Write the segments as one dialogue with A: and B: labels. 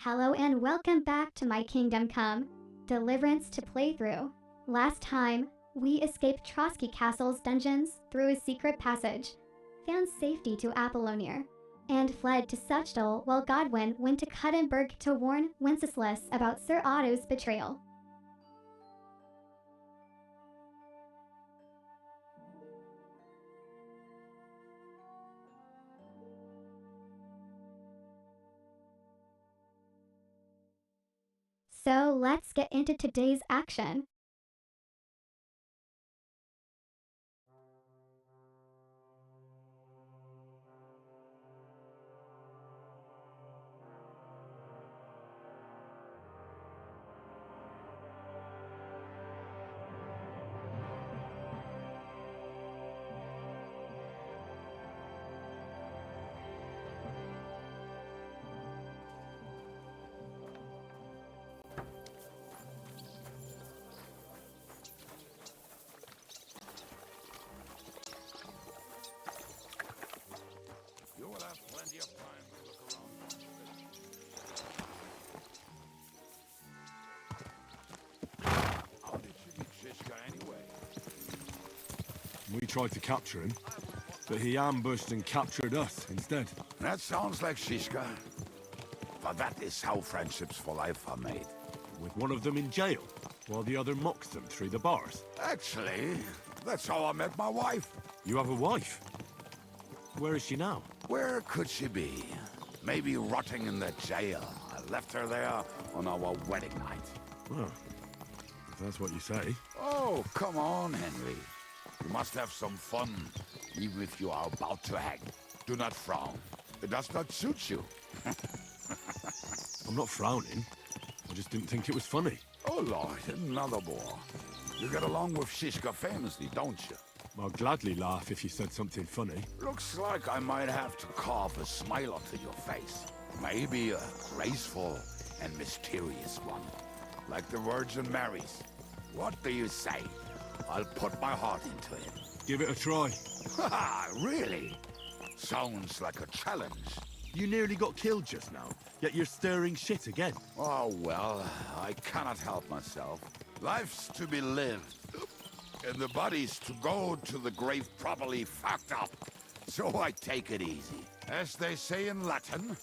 A: Hello and welcome back to my Kingdom Come Deliverance to playthrough. Last time, we escaped Trotsky Castle's dungeons through a secret passage, found safety to Apollonia, and fled to Suchdal while Godwin went to Cuttenberg to warn Wenceslas about Sir Otto's betrayal. So let's get into today's action.
B: You will have plenty of time to look around. How did you meet Shishka anyway?
C: We tried to capture him, but he ambushed and captured us instead.
B: That sounds like Shishka. But that is how friendships for life are made.
C: With one of them in jail, while the other mocks them through the bars.
B: Actually, that's how I met my wife.
C: You have a wife? Where is she now?
B: Where could she be? Maybe rotting in the jail. I left her there on our wedding night.
C: Well, if that's what you say.
B: Oh, come on, Henry. You must have some fun, even if you are about to hang. Do not frown. It does not suit you.
C: I'm not frowning. I just didn't think it was funny.
B: Oh, Lord, another bore. You get along with Shishka famously, don't you?
C: I'll gladly laugh if you said something funny.
B: Looks like I might have to carve a smile onto your face. Maybe a graceful and mysterious one. Like the Virgin Mary's. What do you say? I'll put my heart into it.
C: Give it a try.
B: Haha, really? Sounds like a challenge.
C: You nearly got killed just now, yet you're stirring shit again.
B: Oh, well, I cannot help myself. Life's to be lived. And the body's to go to the grave properly fucked up. So I take it easy. As they say in Latin,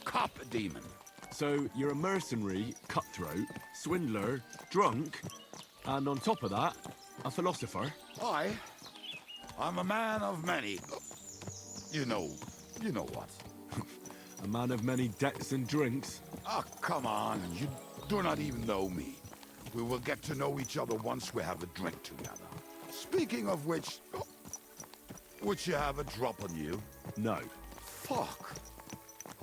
B: cop a demon.
C: So you're a mercenary, cutthroat, swindler, drunk, and on top of that, a philosopher.
B: I'm a man of many. You know what.
C: A man of many debts and drinks.
B: Oh, come on. You do not even know me. We will get to know each other once we have a drink together. Speaking of which, would you have a drop on you?
C: No.
B: Fuck.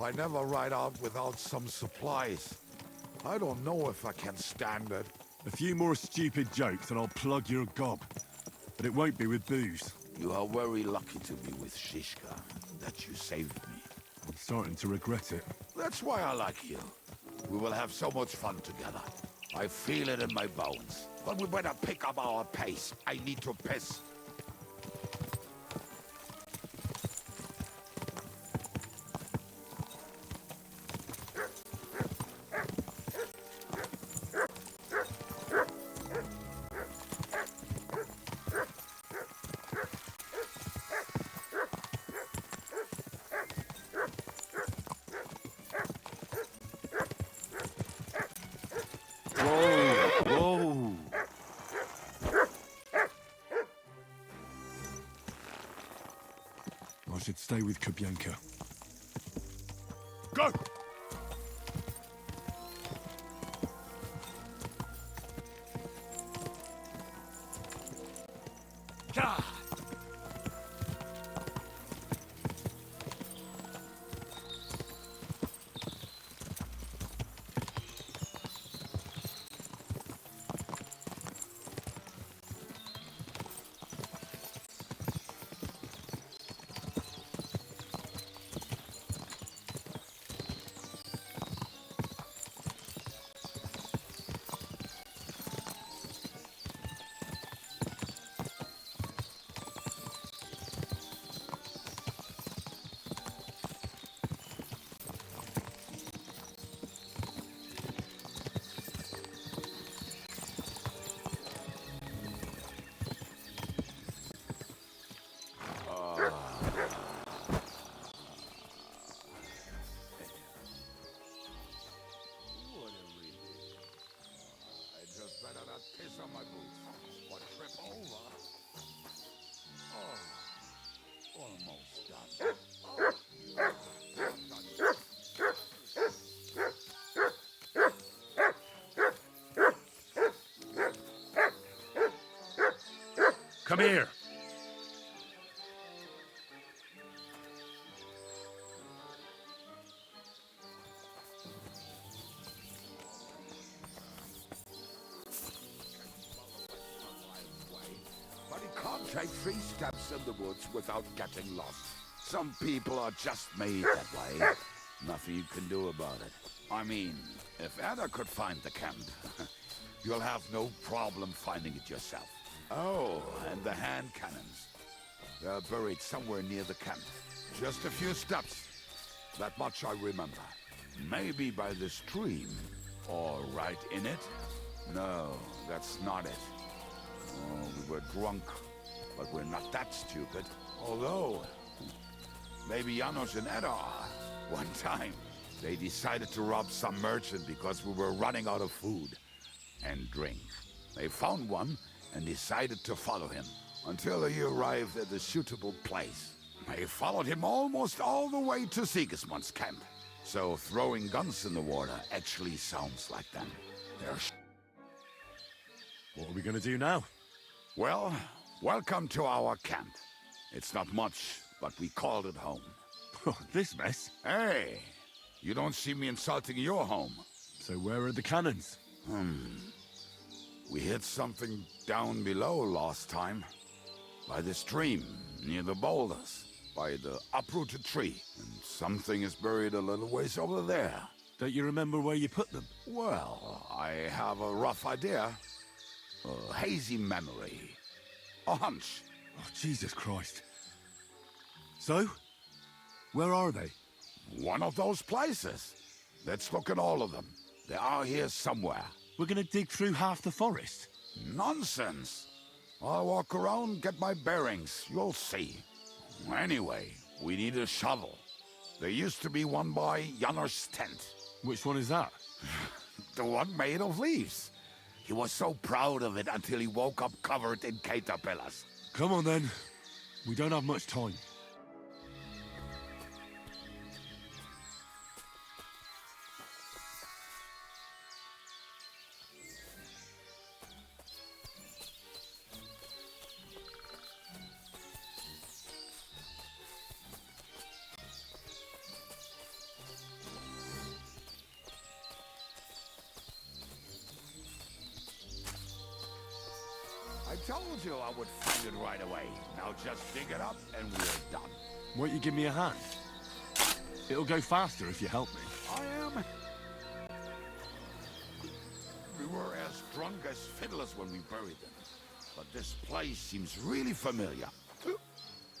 B: I never ride out without some supplies. I don't know if I can stand it.
C: A few more stupid jokes and I'll plug your gob. But it won't be with booze.
B: You are very lucky to be with Shishka, that you saved me.
C: I'm starting to regret it.
B: That's why I like you. We will have so much fun together. I feel it in my bones. But we better pick up our pace. I need to piss.
C: Whoa! I should stay with Kubyanka.
B: Go! God! Almost done.
C: Come here.
B: But he can't take 3 steps in the woods without getting lost. Some people are just made that way. Nothing you can do about it. I mean, if Ada could find the camp, you'll have no problem finding it yourself. Oh, and the hand cannons. They're buried somewhere near the camp. Just a few steps. That much I remember. Maybe by the stream. Or right in it? No, that's not it. Oh, we were drunk, but we're not that stupid. Although, maybe Janos and Edda are. One time, they decided to rob some merchant because we were running out of food and drink. They found one and decided to follow him until he arrived at a suitable place. They followed him almost all the way to Sigismund's camp. So throwing guns in the water actually sounds like them. They're
C: What are we going to do now?
B: Well, welcome to our camp. It's not much, but we called it home.
C: This mess?
B: Hey, you don't see me insulting your home.
C: So where are the cannons?
B: We hit something down below last time. By the stream, near the boulders. By the uprooted tree. And something is buried a little ways over there.
C: Don't you remember where you put them?
B: Well, I have a rough idea. A hazy memory. A hunch.
C: Oh, Jesus Christ. So? Where are they?
B: One of those places. Let's look at all of them. They are here somewhere.
C: We're going to dig through half the forest.
B: Nonsense. I'll walk around, get my bearings. You'll see. Anyway, we need a shovel. There used to be one by Janner's tent.
C: Which one is that?
B: The one made of leaves. He was so proud of it until he woke up covered in caterpillars.
C: Come on then. We don't have much time.
B: I told you I would find it right away. Now just dig it up and we're done.
C: Won't you give me a hand? It'll go faster if you help me.
B: I am. We were as drunk as fiddlers when we buried them. But this place seems really familiar.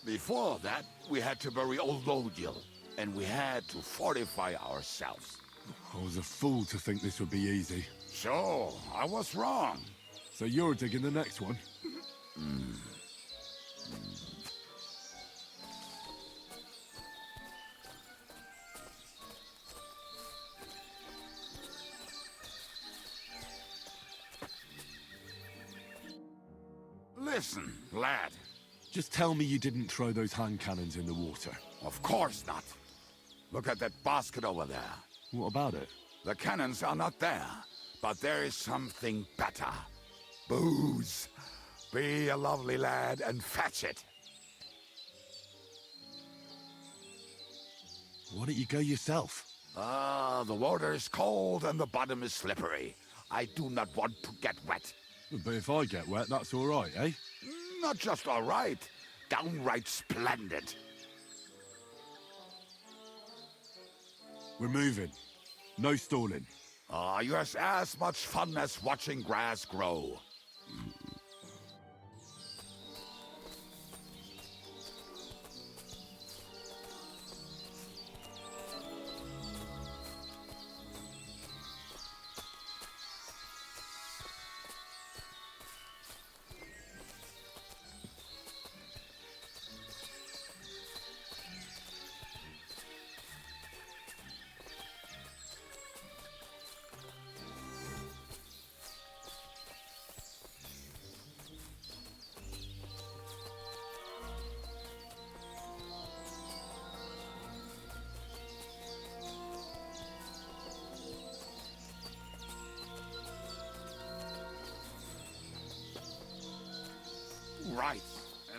B: Before that, we had to bury old Lodil, and we had to fortify ourselves.
C: I was a fool to think this would be easy.
B: So, I was wrong.
C: So you're digging the next one?
B: Listen, lad.
C: Just tell me you didn't throw those hand cannons in the water.
B: Of course not. Look at that basket over there.
C: What about it?
B: The cannons are not there, but there is something better. Booze. Be a lovely lad and fetch it.
C: Why don't you go yourself?
B: The water is cold and the bottom is slippery. I do not want to get wet.
C: But if I get wet, that's all right, eh?
B: Not just all right, downright splendid.
C: We're moving. No stalling.
B: You have as much fun as watching grass grow.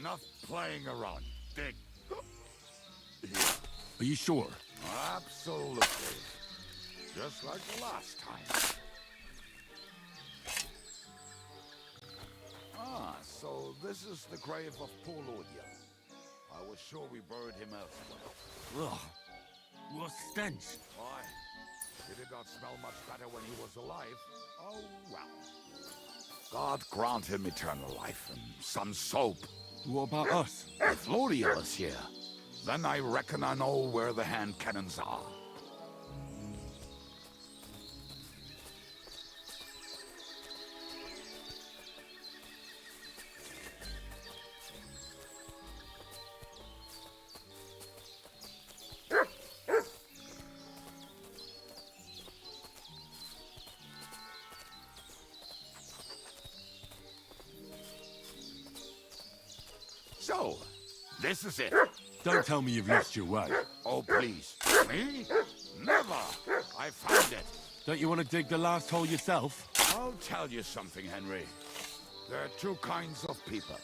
B: Enough playing around. Dig.
C: Are you sure?
B: Absolutely. Just like the last time. Ah, so this is the grave of Polodia. I was sure we buried him elsewhere.
C: Ugh. What stench.
B: Why? He did not smell much better when he was alive. Oh, well. God grant him eternal life and some soap.
C: What about us?
B: If Lodiel is here, then I reckon I know where the hand cannons are. So, this is it.
C: Don't tell me you've lost your way.
B: Oh, please. Me? Never! I found it.
C: Don't you want to dig the last hole yourself?
B: I'll tell you something, Henry. There are two kinds of people.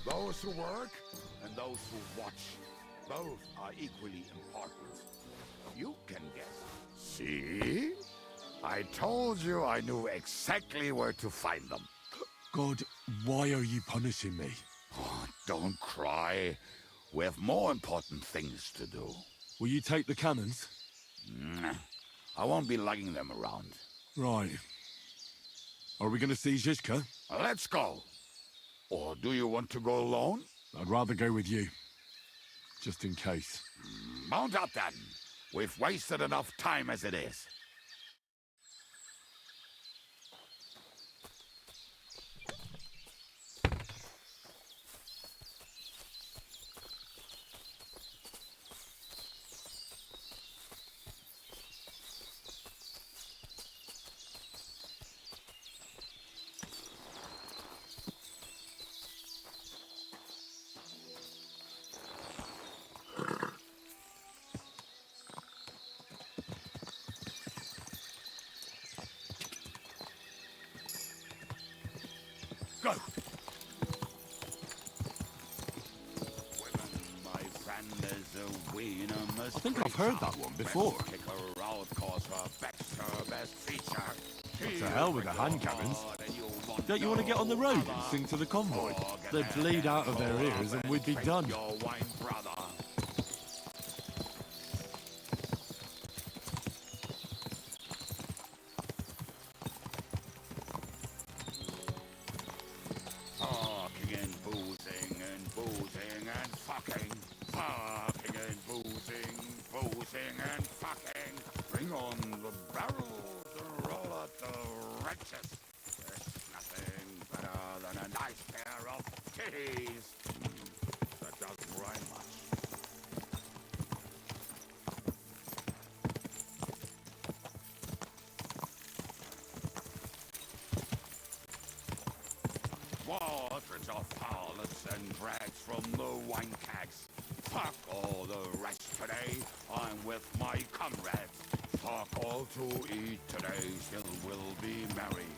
B: Those who work and those who watch. Both are equally important. You can guess. See? I told you I knew exactly where to find them.
C: God, why are you punishing me?
B: Oh, don't cry. We have more important things to do.
C: Will you take the cannons?
B: I won't be lugging them around.
C: Right. Are we going to see Zizka?
B: Let's go. Or do you want to go alone?
C: I'd rather go with you. Just in case.
B: Mount up then. We've wasted enough time as it is.
C: Go!
B: My friend is a wiener.
C: I think I've heard that one before.
B: Kick her out, cause her back's her best feature.
C: To hell with the hand cannons. Don't you want to get on the road and sing to the convoy? They'd bleed out of their ears and we'd be done.
B: Your wine brother. Talking and boozing and boozing and fucking. Talking and boozing and fucking. Bring on the barrels and roll out the wrenches. There's nothing better than a nice pair of titties. That doesn't rhyme much. Waters of foulness and drags from the wine kegs. Fuck all the rest today, I'm with my comrades. Fuck all to eat today, still we'll be merry.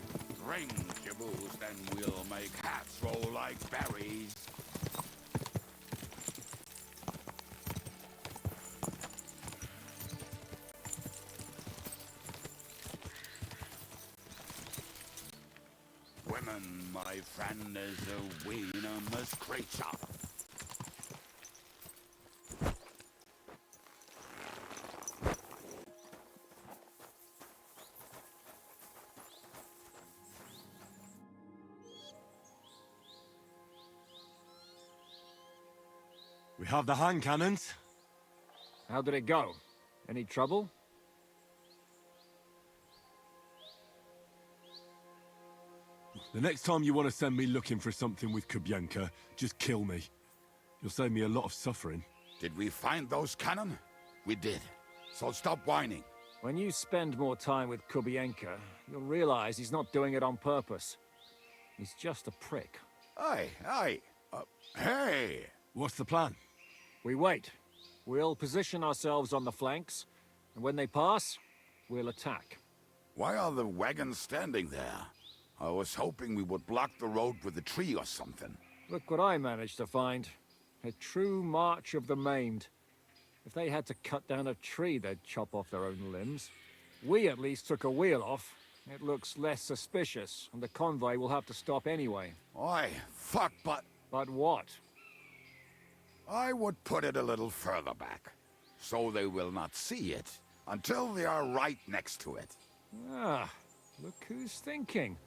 B: Drink your booze, then we'll make hats roll like berries. Women, my friend, is a venomous creature.
C: We have the hand cannons.
D: How did it go? Any trouble?
C: The next time you want to send me looking for something with Kubienka, just kill me. You'll save me a lot of suffering.
B: Did we find those cannon? We did. So stop whining.
D: When you spend more time with Kubienka, you'll realize he's not doing it on purpose. He's just a prick.
B: Hey!
C: What's the plan?
D: We wait. We'll position ourselves on the flanks, and when they pass, we'll attack.
B: Why are the wagons standing there? I was hoping we would block the road with a tree or something.
D: Look what I managed to find. A true march of the maimed. If they had to cut down a tree, they'd chop off their own limbs. We at least took a wheel off. It looks less suspicious, and the convoy will have to stop anyway.
B: Oi, fuck, but
D: But what?
B: I would put it a little further back, so they will not see it until they are right next to it.
D: Ah, look who's thinking.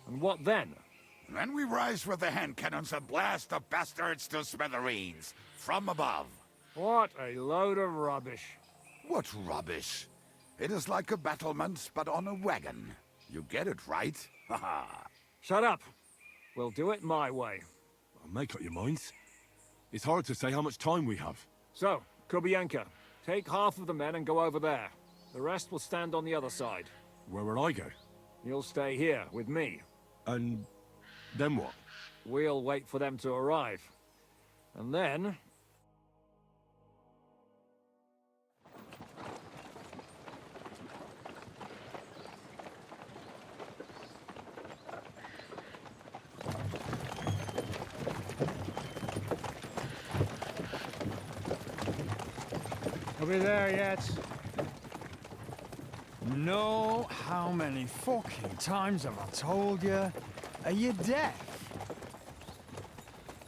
D: And what then?
B: Then we rise with the hand cannons and blast the bastards to smithereens, from above.
D: What a load of rubbish.
B: What rubbish! It is like a battlement, but on a wagon. You get it, right? Haha.
D: Shut up. We'll do it my way.
C: Make up your minds. It's hard to say how much time we have.
D: So, Kubienka, take half of the men and go over there. The rest will stand on the other side.
C: Where will I go?
D: You'll stay here with me.
C: And then what?
D: We'll wait for them to arrive. And then...
E: Are we there yet? No, how many fucking times have I told you? Are you deaf?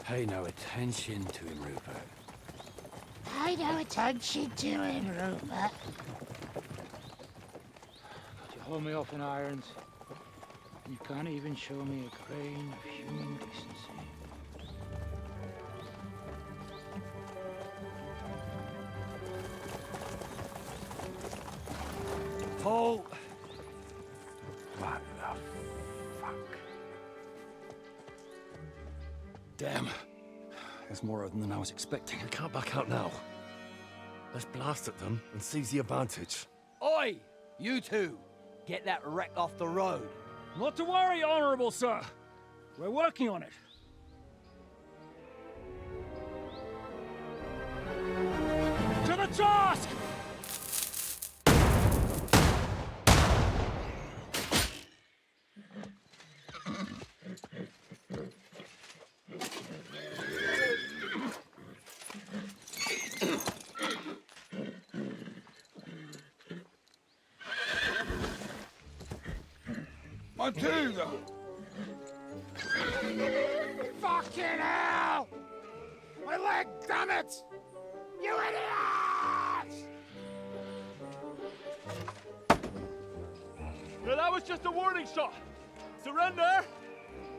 F: Pay no attention to him, Rupert.
G: Pay no attention to him, Rupert.
F: You hold me up in irons. You can't even show me a grain of human decency.
E: Paul!
F: What the fuck? Damn. There's more of them than I was expecting.
H: We can't back out now. Let's blast at them and seize the advantage.
I: Oi! You two! Get that wreck off the road.
D: Not to worry, Honorable Sir. We're working on it. To the task!
B: Matilda! Fucking hell! My leg, damn it! You idiots!
C: Well, that was just a warning shot. Surrender,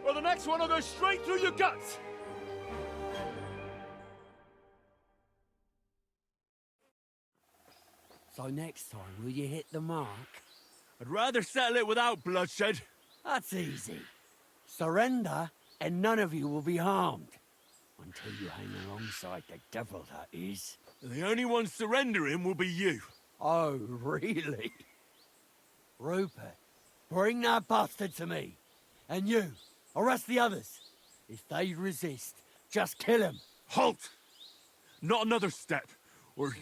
C: or the next one will go straight through your guts.
I: So next time, will you hit the mark?
C: I'd rather settle it without bloodshed.
I: That's easy. Surrender, and none of you will be harmed. Until you hang alongside the devil, that is.
C: The only one surrendering will be you.
I: Oh, really? Rupert, bring that bastard to me. And you, arrest the others. If they resist, just kill him.
C: Halt! Not another step, or...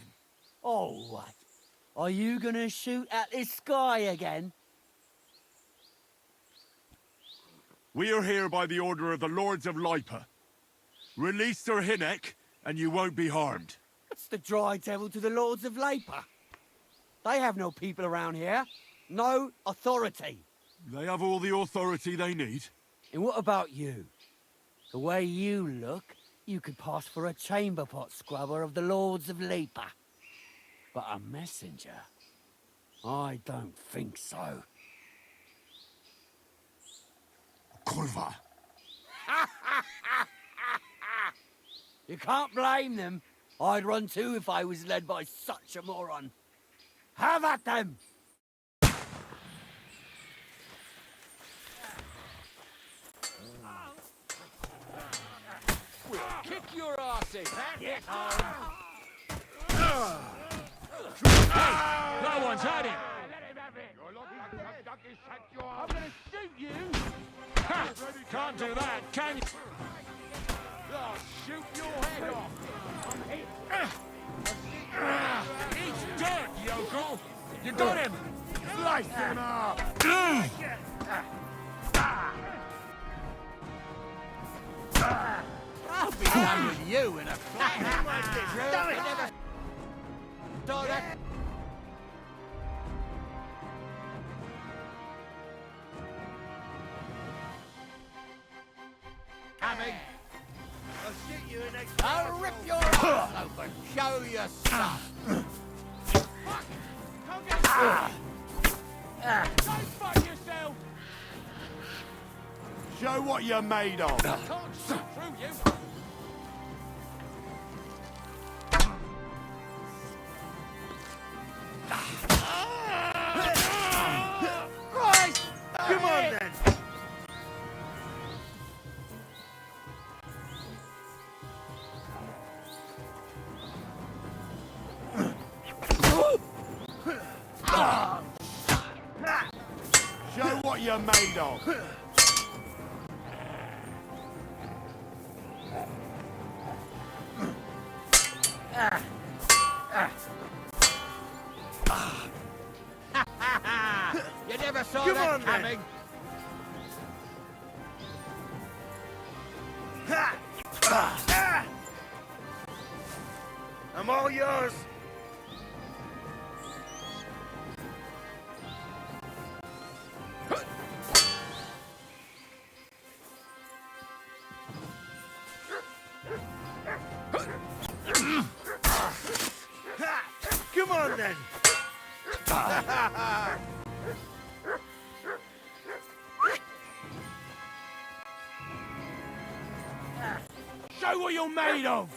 I: Oh, what? Are you gonna shoot at this sky again?
C: We are here by the order of the Lords of Lipa. Release Sir Hinnek, and you won't be harmed.
I: That's the dry devil to the Lords of Labour. They have no people around here. No authority.
C: They have all the authority they need.
I: And what about you? The way you look, you could pass for a chamber pot scrubber of the Lords of Labour. But a messenger? I don't think so.
C: Kurva.
I: You can't blame them. I'd run too if I was led by such a moron. Have at them!
D: We'll kick your ass in. Get home. No one's had him.
B: I'm gonna shoot you!
D: Ha! Can't do that, can you?
B: I'll shoot your head off!
D: Eat dirt, yokel! You got him!
B: Slice him up!
I: done with you in a flash. Saw that. Coming.
H: I'll shoot you in next.
I: I'll rip your ass open. Show your stuff.
D: Don't fight yourself!
B: Show what you're made of.
D: Can't shoot through you!
I: Christ!
H: Come on then.
B: Show what you're made of.
I: You never saw
H: Come
I: that
H: on, then.
I: coming.
H: I'm all yours. Come on then.
B: Show what you're made of.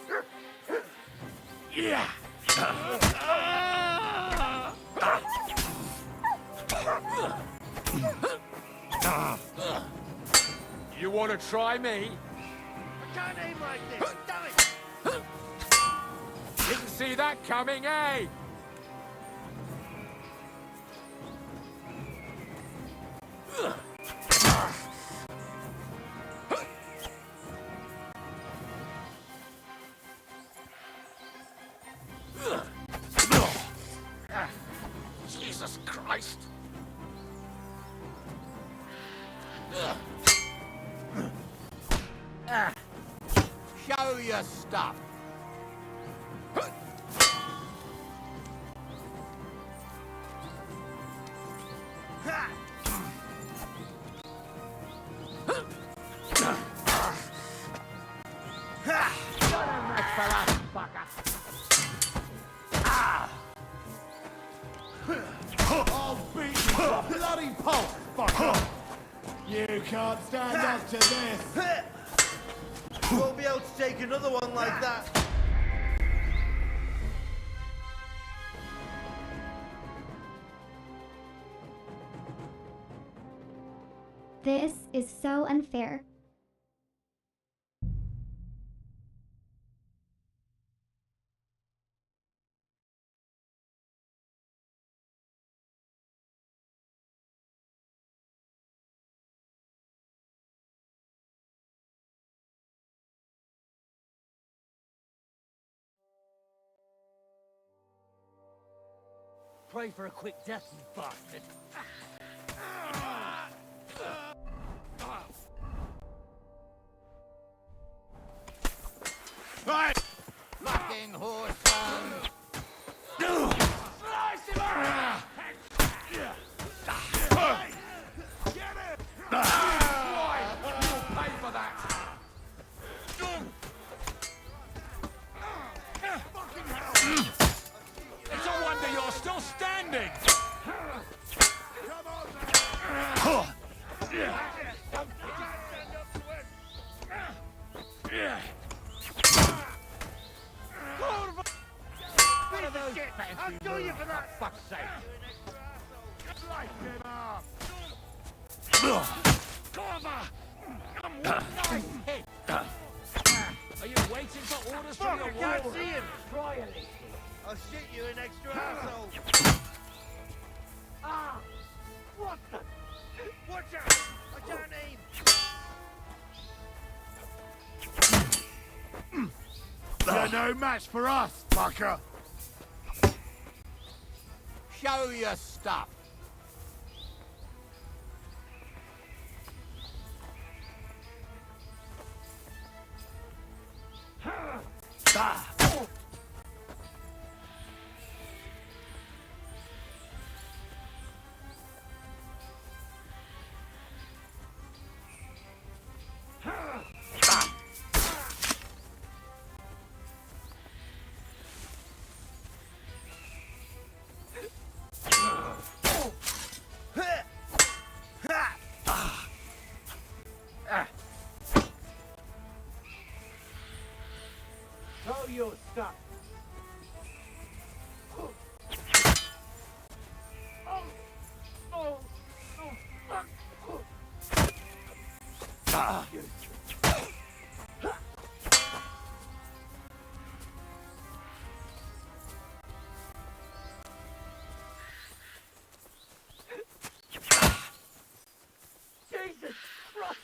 B: Yeah.
D: You want to try me?
H: I can't aim like this. Damn it.
D: Didn't see that coming, eh? Jesus Christ!
I: Show your stuff.
B: I'll beat you to a bloody pulp, fucker. You can't stand up to this.
H: Won't be able to take another one like that.
A: This is so unfair.
I: Pray for a quick death, you bastard.
B: Right.
I: Fucking horse son.
D: Slice him up! You'll pay for that! It's a wonder you're still standing!
I: One of those
H: I'll do you for that.
I: fuck's sake.
B: Slice him up.
D: Carve! Nice hit! Are you waiting for orders from
H: Fuck,
D: your
H: I can't
D: wall?
H: see him.
I: Try at least.
H: I'll shoot you an extra asshole.
I: Ah! What the?
H: Watch out. I can't aim.
B: You're no match for us, fucker.
I: Show your stuff. Show your stuff. Jesus Christ!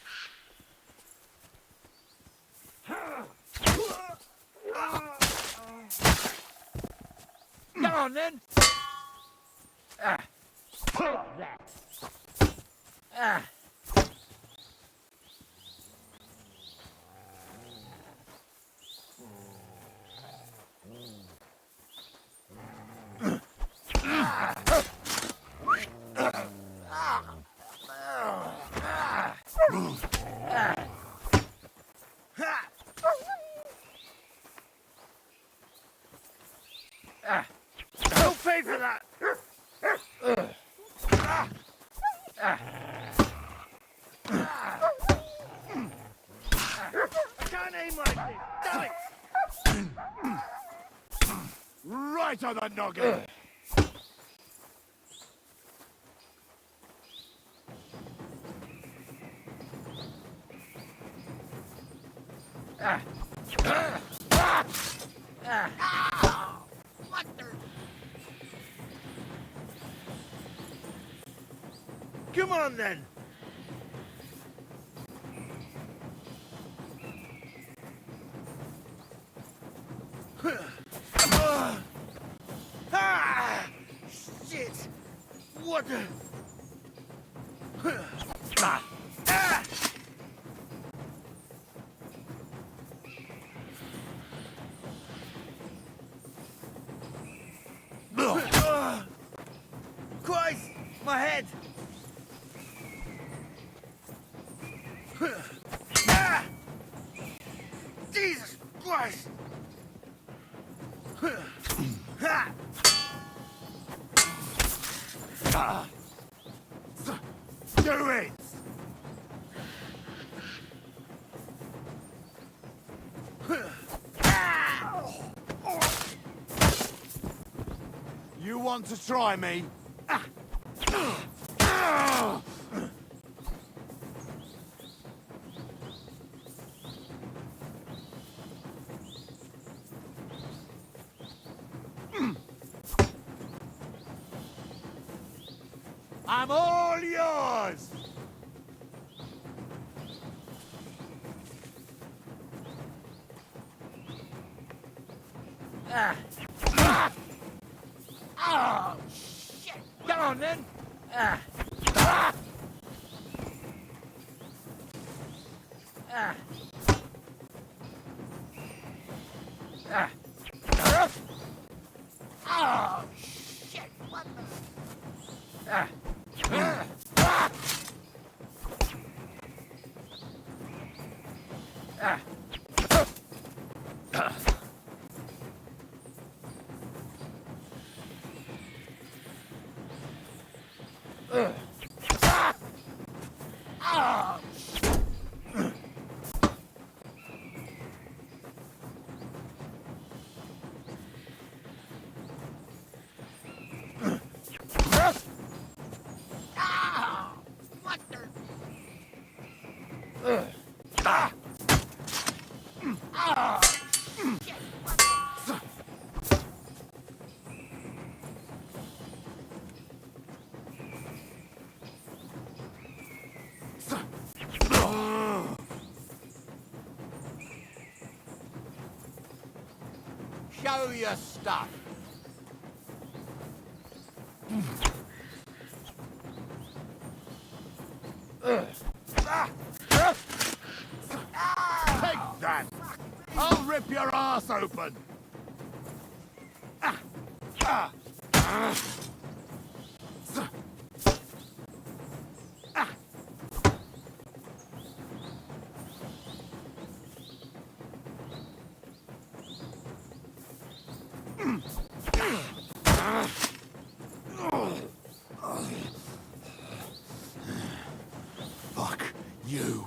I: Come on then! Don't pay for that! I can't aim like this! Damn it!
B: Right on the noggin!
G: What the?
I: Come on then! Shit! What the? Christ! My head! Jesus Christ!
B: Do it! You want to try me? I'm all yours!
I: Oh, shit! Come on then!
G: Oh, shit! What the? What the?
B: Show your stuff. Take that! I'll rip your ass
C: us open! Fuck you.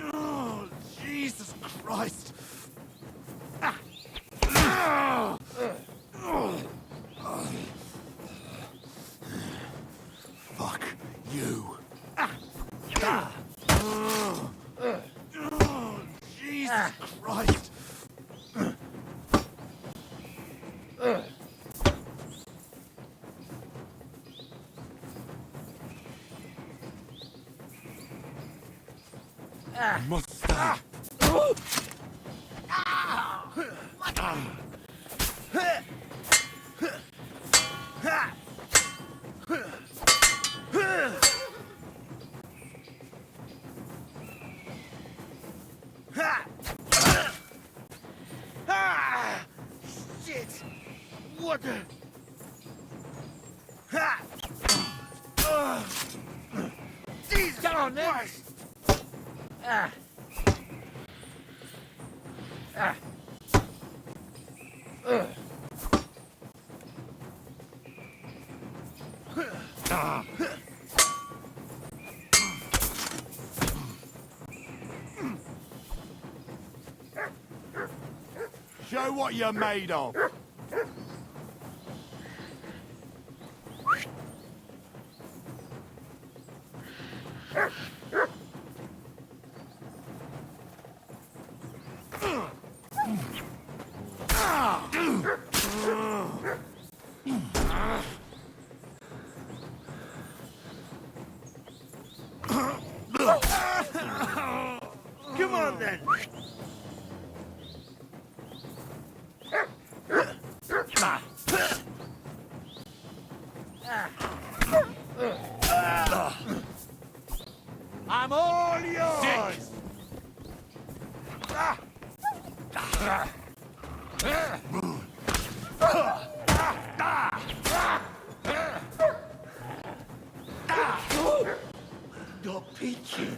C: Oh, Jesus Christ. Fuck you. Oh, Jesus Christ. Must stay.
I: Shit! What the? Jesus! Come on, then!
C: Show what you're made of.
I: Come on, then!
C: I'm all yours!
I: You're peachy.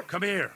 H: Come here.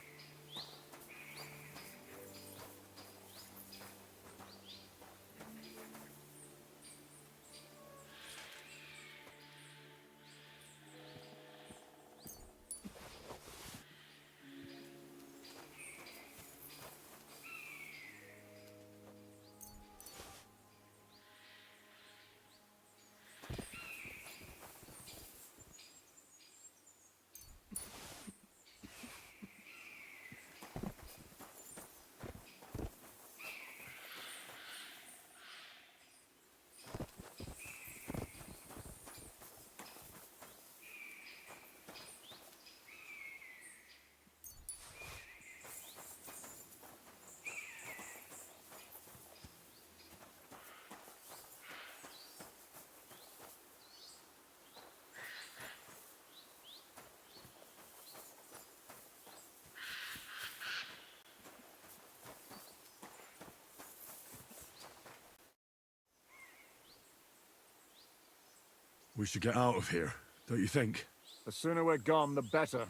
C: We should get out of here, don't you think?
D: The sooner we're gone, the better.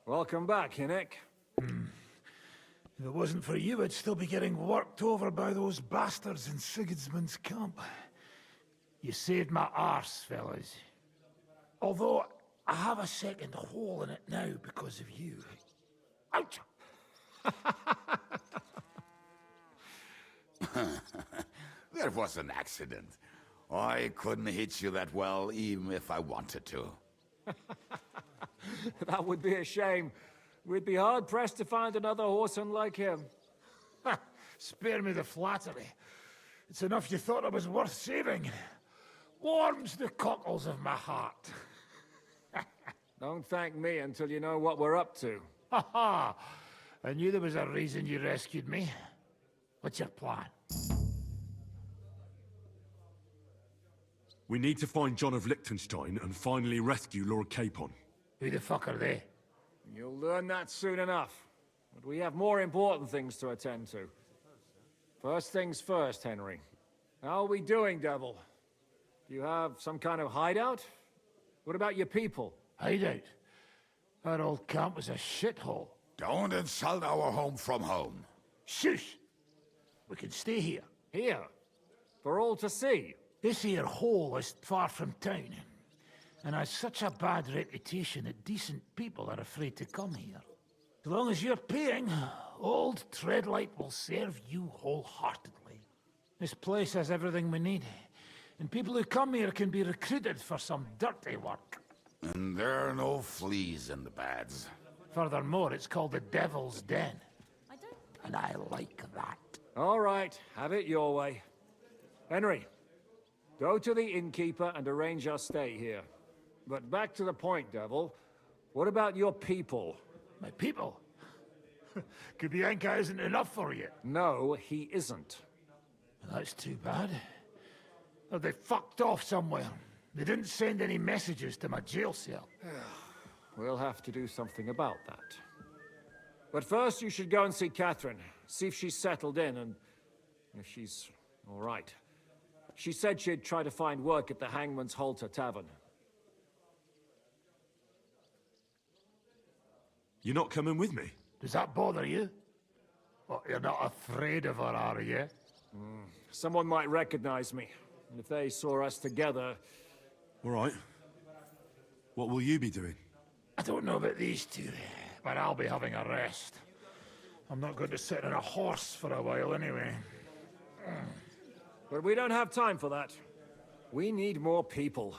D: Welcome back, Hinnick.
F: If it wasn't for you, I'd still be getting worked over by those bastards in Sigismund's camp. You saved my arse, fellas. Although, I have a second hole in it now because of you. Ouch!
B: That was an accident. I couldn't hit you that well, even if I wanted to.
D: That would be a shame. We'd be hard-pressed to find another horseman like him.
F: Spare me the flattery. It's enough you thought I was worth saving. Warms the cockles of my heart.
D: Don't thank me until you know what we're up to.
F: Ha ha! I knew there was a reason you rescued me. What's your plan?
C: We need to find John of Liechtenstein and finally rescue Lord Capon.
F: Who the fuck are they?
D: You'll learn that soon enough. But we have more important things to attend to. First things first, Henry. How are we doing, Devil? Do you have some kind of hideout? What about your people?
F: Hideout? Our old camp was a shithole.
B: Don't insult our home from home.
F: Shush! We can stay here.
D: Here? For all to see?
F: This here hole is far from town, and has such a bad reputation that decent people are afraid to come here. As long as you're paying, old Treadlight will serve you wholeheartedly. This place has everything we need, and people who come here can be recruited for some dirty work.
B: And there are no fleas in the beds.
F: Furthermore, it's called the Devil's Den. And I like that.
D: All right, have it your way. Henry, go to the innkeeper and arrange our stay here. But back to the point, Devil. What about your people?
F: My people? Kubienka isn't enough for you.
D: No, he isn't.
F: That's too bad. Oh, they fucked off somewhere. They didn't send any messages to my jail cell.
D: We'll have to do something about that. But first, you should go and see Catherine. See if she's settled in and if she's all right. She said she'd try to find work at the Hangman's Halter Tavern.
C: You're not coming with me?
F: Does that bother you? Well, you're not afraid of her, are you?
D: Someone might recognize me. And if they saw us together...
C: All right. What will you be doing?
F: I don't know about these two, but I'll be having a rest. I'm not going to sit on a horse for a while anyway.
D: But we don't have time for that. We need more people.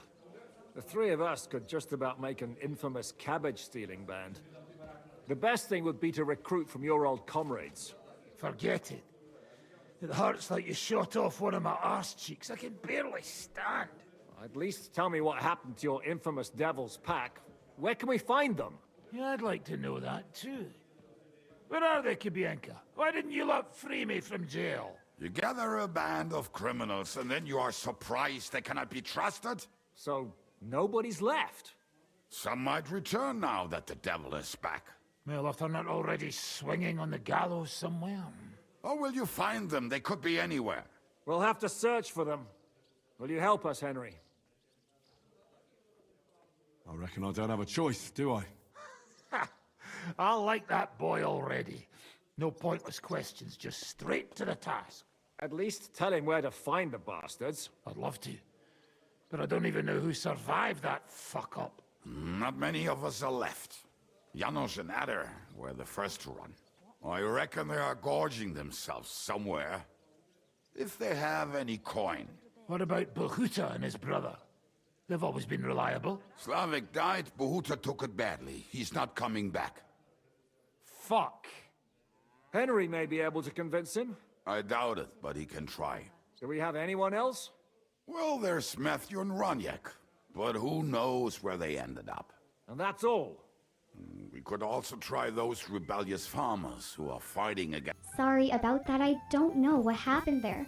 D: The three of us could just about make an infamous cabbage-stealing band. The best thing would be to recruit from your old comrades.
F: Forget it. It hurts like you shot off one of my arse cheeks. I can barely stand.
D: At least tell me what happened to your infamous Devil's Pack. Where can we find them?
F: Yeah, I'd like to know that too. Where are they, Kubienka? Why didn't you lot free me from jail?
B: You gather a band of criminals and then you are surprised they cannot be trusted?
D: So, nobody's left?
B: Some might return now that the devil is back.
F: Well, if they're not already swinging on the gallows somewhere.
B: Or will you find them? They could be anywhere.
D: We'll have to search for them. Will you help us, Henry?
C: I reckon I don't have a choice, do I?
F: I like that boy already. No pointless questions, just straight to the task.
D: At least tell him where to find the bastards.
F: I'd love to. But I don't even know who survived that fuck-up.
B: Not many of us are left. Janos and Adder were the first to run. I reckon they are gorging themselves somewhere. If they have any coin.
F: What about Bohuta and his brother? They've always been reliable.
B: Slavik died, Bohuta took it badly. He's not coming back.
F: Fuck.
D: Henry may be able to convince him.
B: I doubt it, but he can try.
D: Do we have anyone else?
B: Well, there's Matthew and Roniak, but who knows where they ended up.
D: And that's all.
B: We could also try those rebellious farmers who are fighting against...
A: Sorry about that, I don't know what happened there.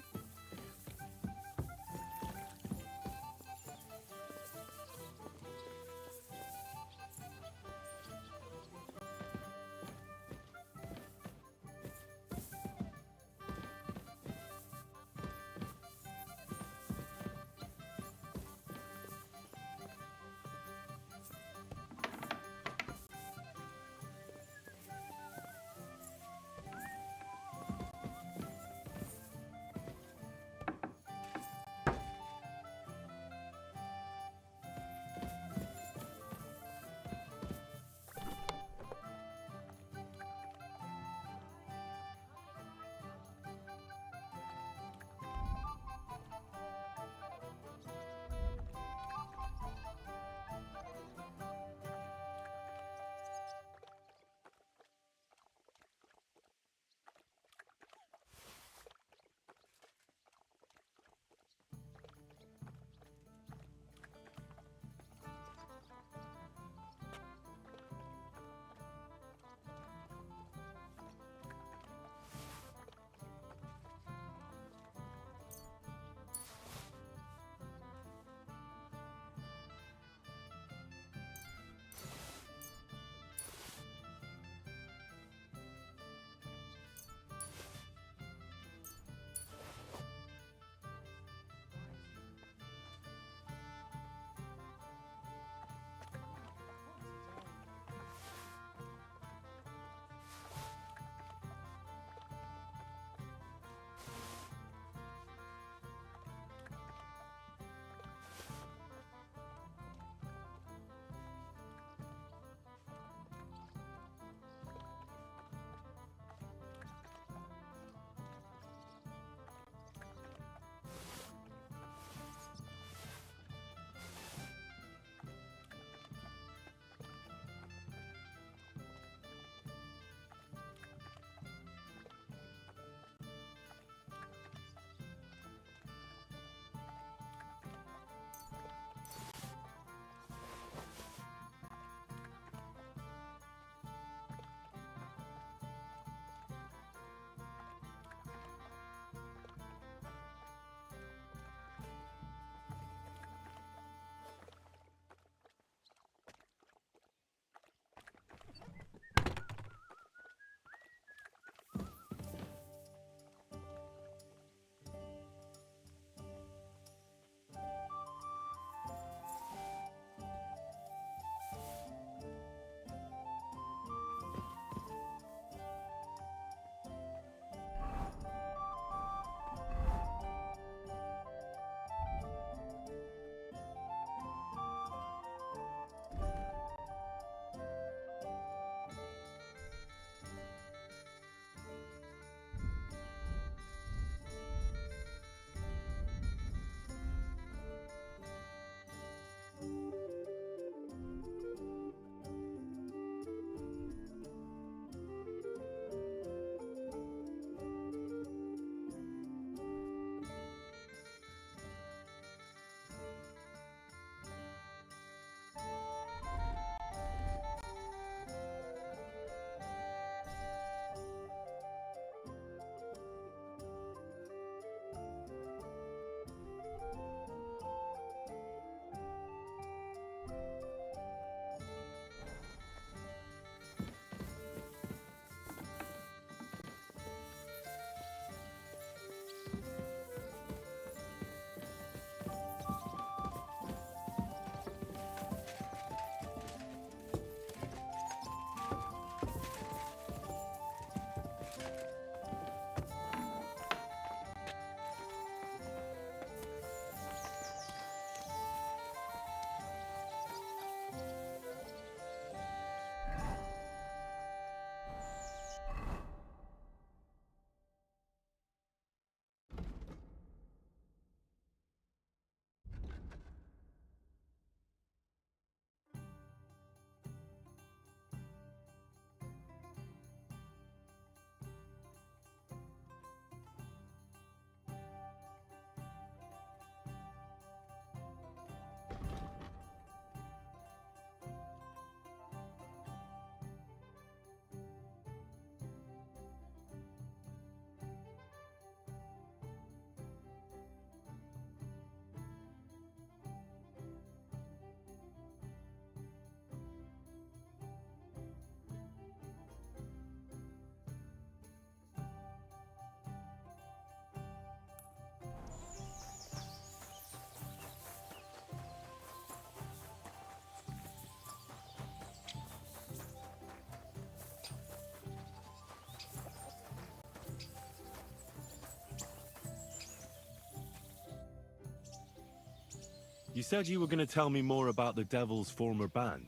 C: You said you were going to tell me more about the Devil's former band.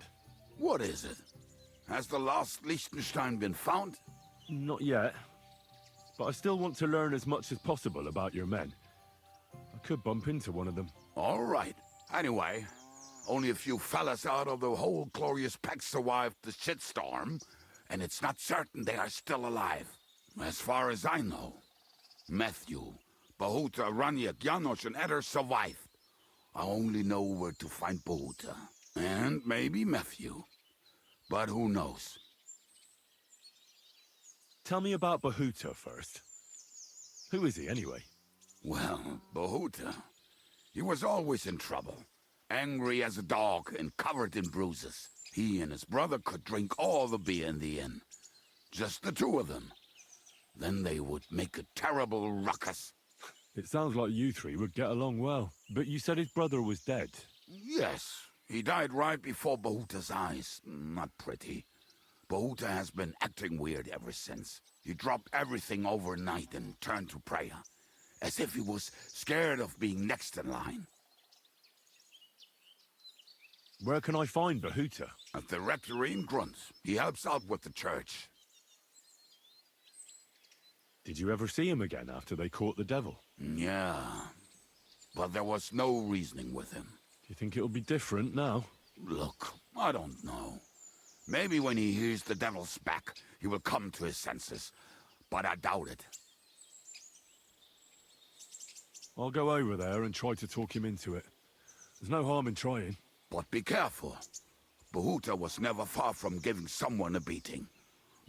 B: What is it? Has the lost Liechtenstein been found?
C: Not yet. But I still want to learn as much as possible about your men. I could bump into one of them.
B: All right. Anyway, only a few fellas out of the whole glorious pack survived the shitstorm, and it's not certain they are still alive. As far as I know, Matthew, Bohuta, Raniak, Janos, and Eder survived. I only know where to find Bohuta. And maybe Matthew. But who knows?
C: Tell me about Bohuta first. Who is he, anyway?
B: Well, Bohuta, he was always in trouble. Angry as a dog and covered in bruises. He and his brother could drink all the beer in the inn. Just the two of them. Then they would make a terrible ruckus.
C: It sounds like you three would get along well. But you said his brother was dead.
B: Yes, he died right before Bohuta's eyes. Not pretty. Bohuta has been acting weird ever since. He dropped everything overnight and turned to prayer. As if he was scared of being next in line.
C: Where can I find Bohuta?
B: At the rectory in Grunt. He helps out with the church.
C: Did you ever see him again after they caught the devil?
B: Yeah, but there was no reasoning with him.
C: Do you think it'll be different now?
B: Look, I don't know. Maybe when he hears the devil's back, he will come to his senses. But I doubt it.
C: I'll go over there and try to talk him into it. There's no harm in trying.
B: But be careful. Bohuta was never far from giving someone a beating.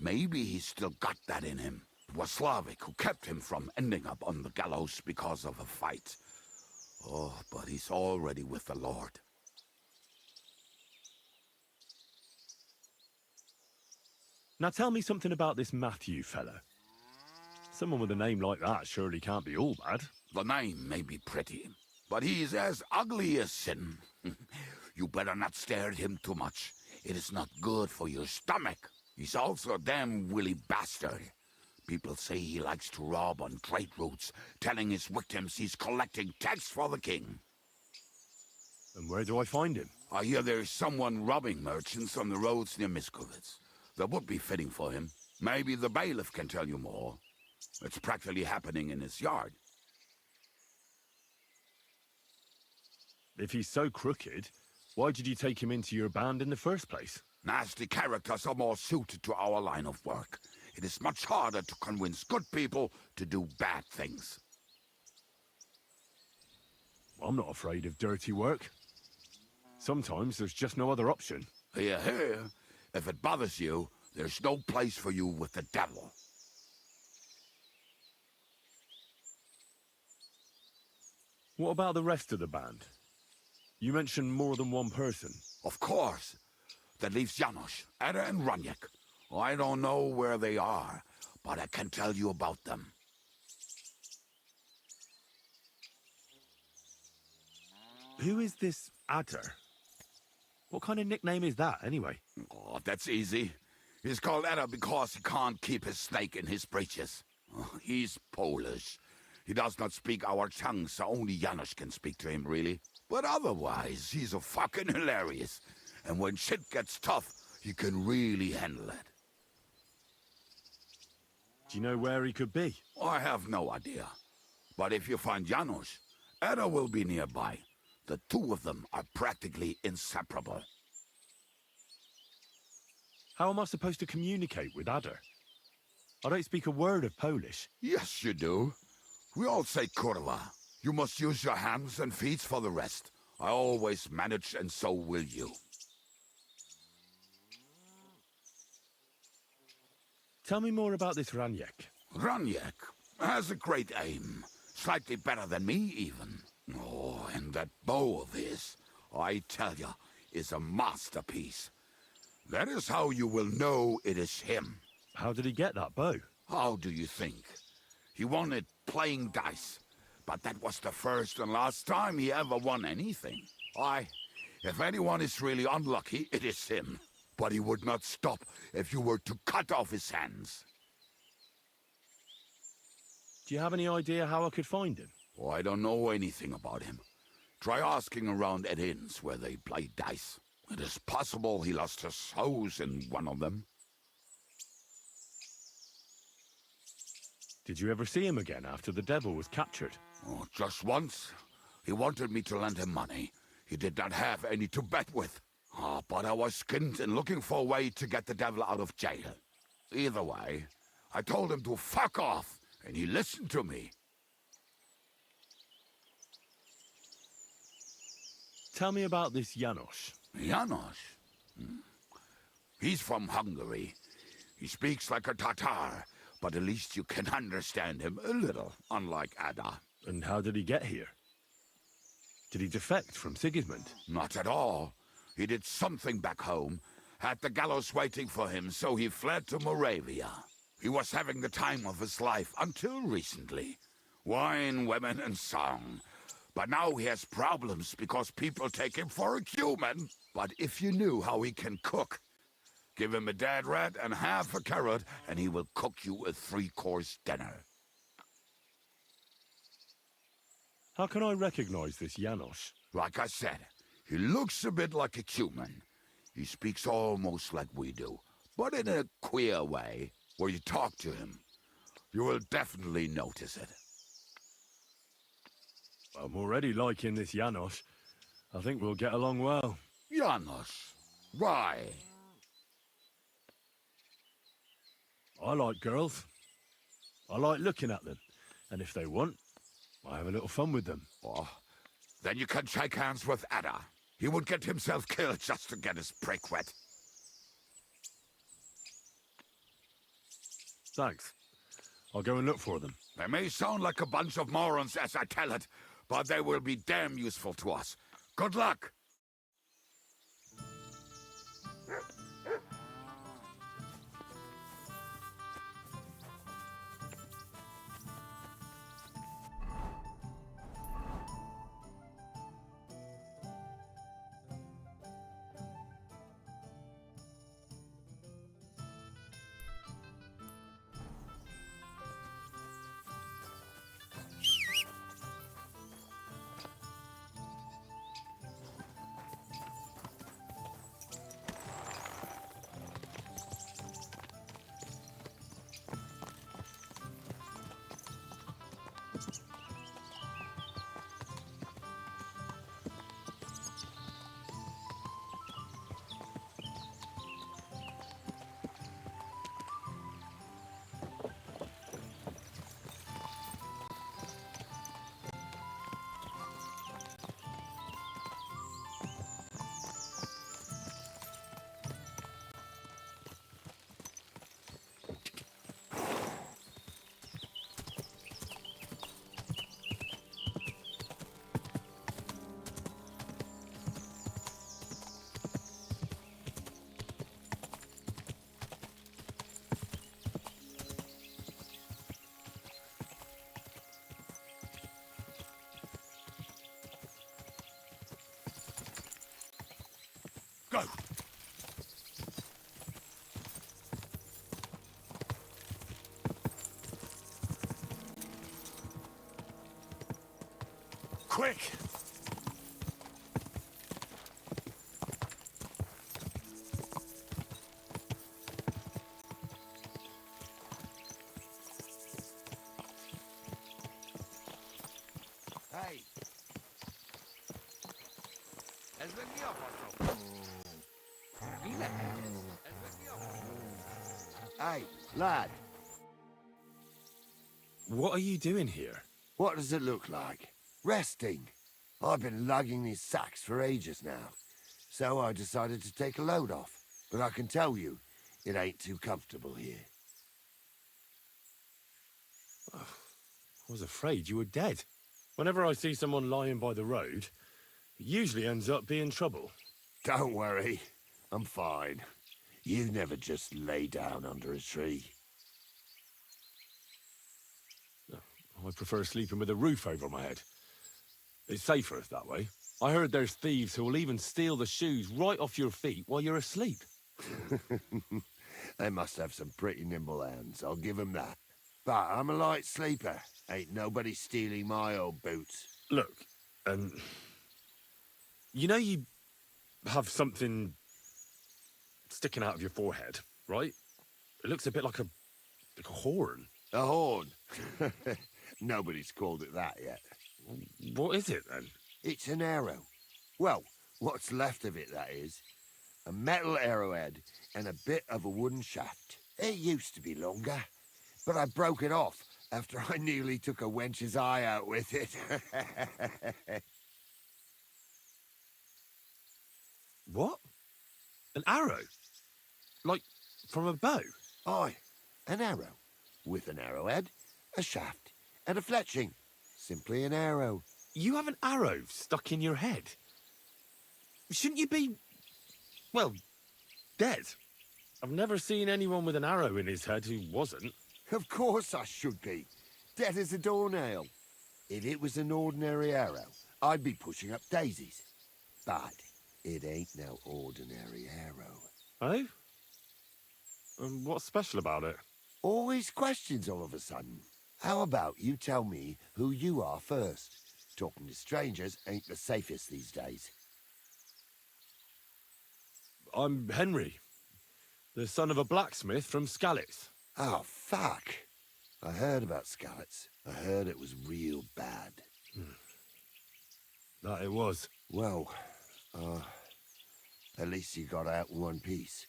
B: Maybe he's still got that in him. It was Slavic who kept him from ending up on the gallows because of a fight. Oh, but he's already with the Lord.
C: Now tell me something about this Matthew fella. Someone with a name like that surely can't be all bad.
B: The name may be pretty, but he's as ugly as sin. You better not stare at him too much. It is not good for your stomach. He's also a damn willy bastard. People say he likes to rob on trade routes, telling his victims he's collecting tax for the king.
C: And where do I find him?
B: I hear there's someone robbing merchants on the roads near Miskovitz. That would be fitting for him. Maybe the bailiff can tell you more. It's practically happening in his yard.
C: If he's so crooked, why did you take him into your band in the first place?
B: Nasty characters are more suited to our line of work. It is much harder to convince good people to do bad things.
C: I'm not afraid of dirty work. Sometimes there's just no other option.
B: Hear, hear. If it bothers you, there's no place for you with the devil.
C: What about the rest of the band? You mentioned more than one person.
B: Of course. That leaves Janos, Eder, and Raniak. I don't know where they are, but I can tell you about them.
C: Who is this Adder? What kind of nickname is that, anyway?
B: Oh, that's easy. He's called Eder because he can't keep his snake in his breeches. Oh, he's Polish. He does not speak our tongue, so only Janos can speak to him, really. But otherwise, he's a fucking hilarious. And when shit gets tough, he can really handle it.
C: Do you know where he could be?
B: I have no idea. But if you find Janos, Eder will be nearby. The two of them are practically inseparable.
C: How am I supposed to communicate with Adder? I don't speak a word of Polish.
B: Yes, you do. We all say kurwa. You must use your hands and feet for the rest. I always manage, and so will you.
C: Tell me more about this Raniak.
B: Raniak has a great aim. Slightly better than me, even. Oh, and that bow of his, I tell ya, is a masterpiece. That is how you will know it is him.
C: How did he get that bow?
B: How do you think? He won it playing dice. But that was the first and last time he ever won anything. If anyone is really unlucky, it is him. But he would not stop if you were to cut off his hands.
C: Do you have any idea how I could find him?
B: Oh, I don't know anything about him. Try asking around at inns where they play dice. It is possible he lost his hose in one of them.
C: Did you ever see him again after the devil was captured?
B: Oh, just once. He wanted me to lend him money. He did not have any to bet with. But I was skinned and looking for a way to get the devil out of jail. Either way, I told him to fuck off, and he listened to me.
C: Tell me about this Janos.
B: Janos? He's from Hungary. He speaks like a Tatar, but at least you can understand him a little, unlike Ada.
C: And how did he get here? Did he defect from Sigismund?
B: Not at all. He did something back home, had the gallows waiting for him, so he fled to Moravia. He was having the time of his life until recently. Wine, women, and song. But now he has problems because people take him for a human. But if you knew how he can cook, give him a dead rat and half a carrot, and he will cook you a 3-course dinner.
C: How can I recognize this Janos?
B: Like I said, he looks a bit like a human. He speaks almost like we do, but in a queer way. Where you talk to him, you will definitely notice it.
C: I'm already liking this Janos. I think we'll get along well.
B: Janos? Why?
C: I like girls. I like looking at them. And if they want, I have a little fun with them.
B: Oh, then you can shake hands with Ada. He would get himself killed just to get his prick wet.
C: Thanks. I'll go and look for them.
B: They may sound like a bunch of morons as I tell it, but they will be damn useful to us. Good luck! Go! Quick! Hey!
J: Hey, lad.
C: What are you doing here?
J: What does it look like? Resting. I've been lugging these sacks for ages now, so I decided to take a load off. But I can tell you, it ain't too comfortable here.
C: I was afraid you were dead. Whenever I see someone lying by the road, it usually ends up being trouble.
J: Don't worry, I'm fine. You never just lay down under a tree.
C: I prefer sleeping with a roof over my head. It's safer that way. I heard there's thieves who will even steal the shoes right off your feet while you're asleep.
J: They must have some pretty nimble hands, I'll give them that. But I'm a light sleeper. Ain't nobody stealing my old boots.
C: Look, and You know you have something sticking out of your forehead, right? It looks a bit like a horn.
J: A horn? Nobody's called it that yet.
C: What is it, then?
J: It's an arrow. Well, what's left of it, that is. A metal arrowhead and a bit of a wooden shaft. It used to be longer, but I broke it off after I nearly took a wench's eye out with it.
C: What? An arrow? Like, from a bow?
J: Aye, an arrow. With an arrowhead, a shaft, and a fletching. Simply an arrow.
C: You have an arrow stuck in your head? Shouldn't you be, well, dead? I've never seen anyone with an arrow in his head who wasn't.
J: Of course I should be. Dead as a doornail. If it was an ordinary arrow, I'd be pushing up daisies. But it ain't no ordinary arrow.
C: Oh? And what's special about it?
J: Always questions all of a sudden. How about you tell me who you are first? Talking to strangers ain't the safest these days.
C: I'm Henry, the son of a blacksmith from Skalitz.
J: Oh, fuck. I heard about Skalitz. I heard it was real bad.
C: That it was.
J: Well, at least you got out in one piece.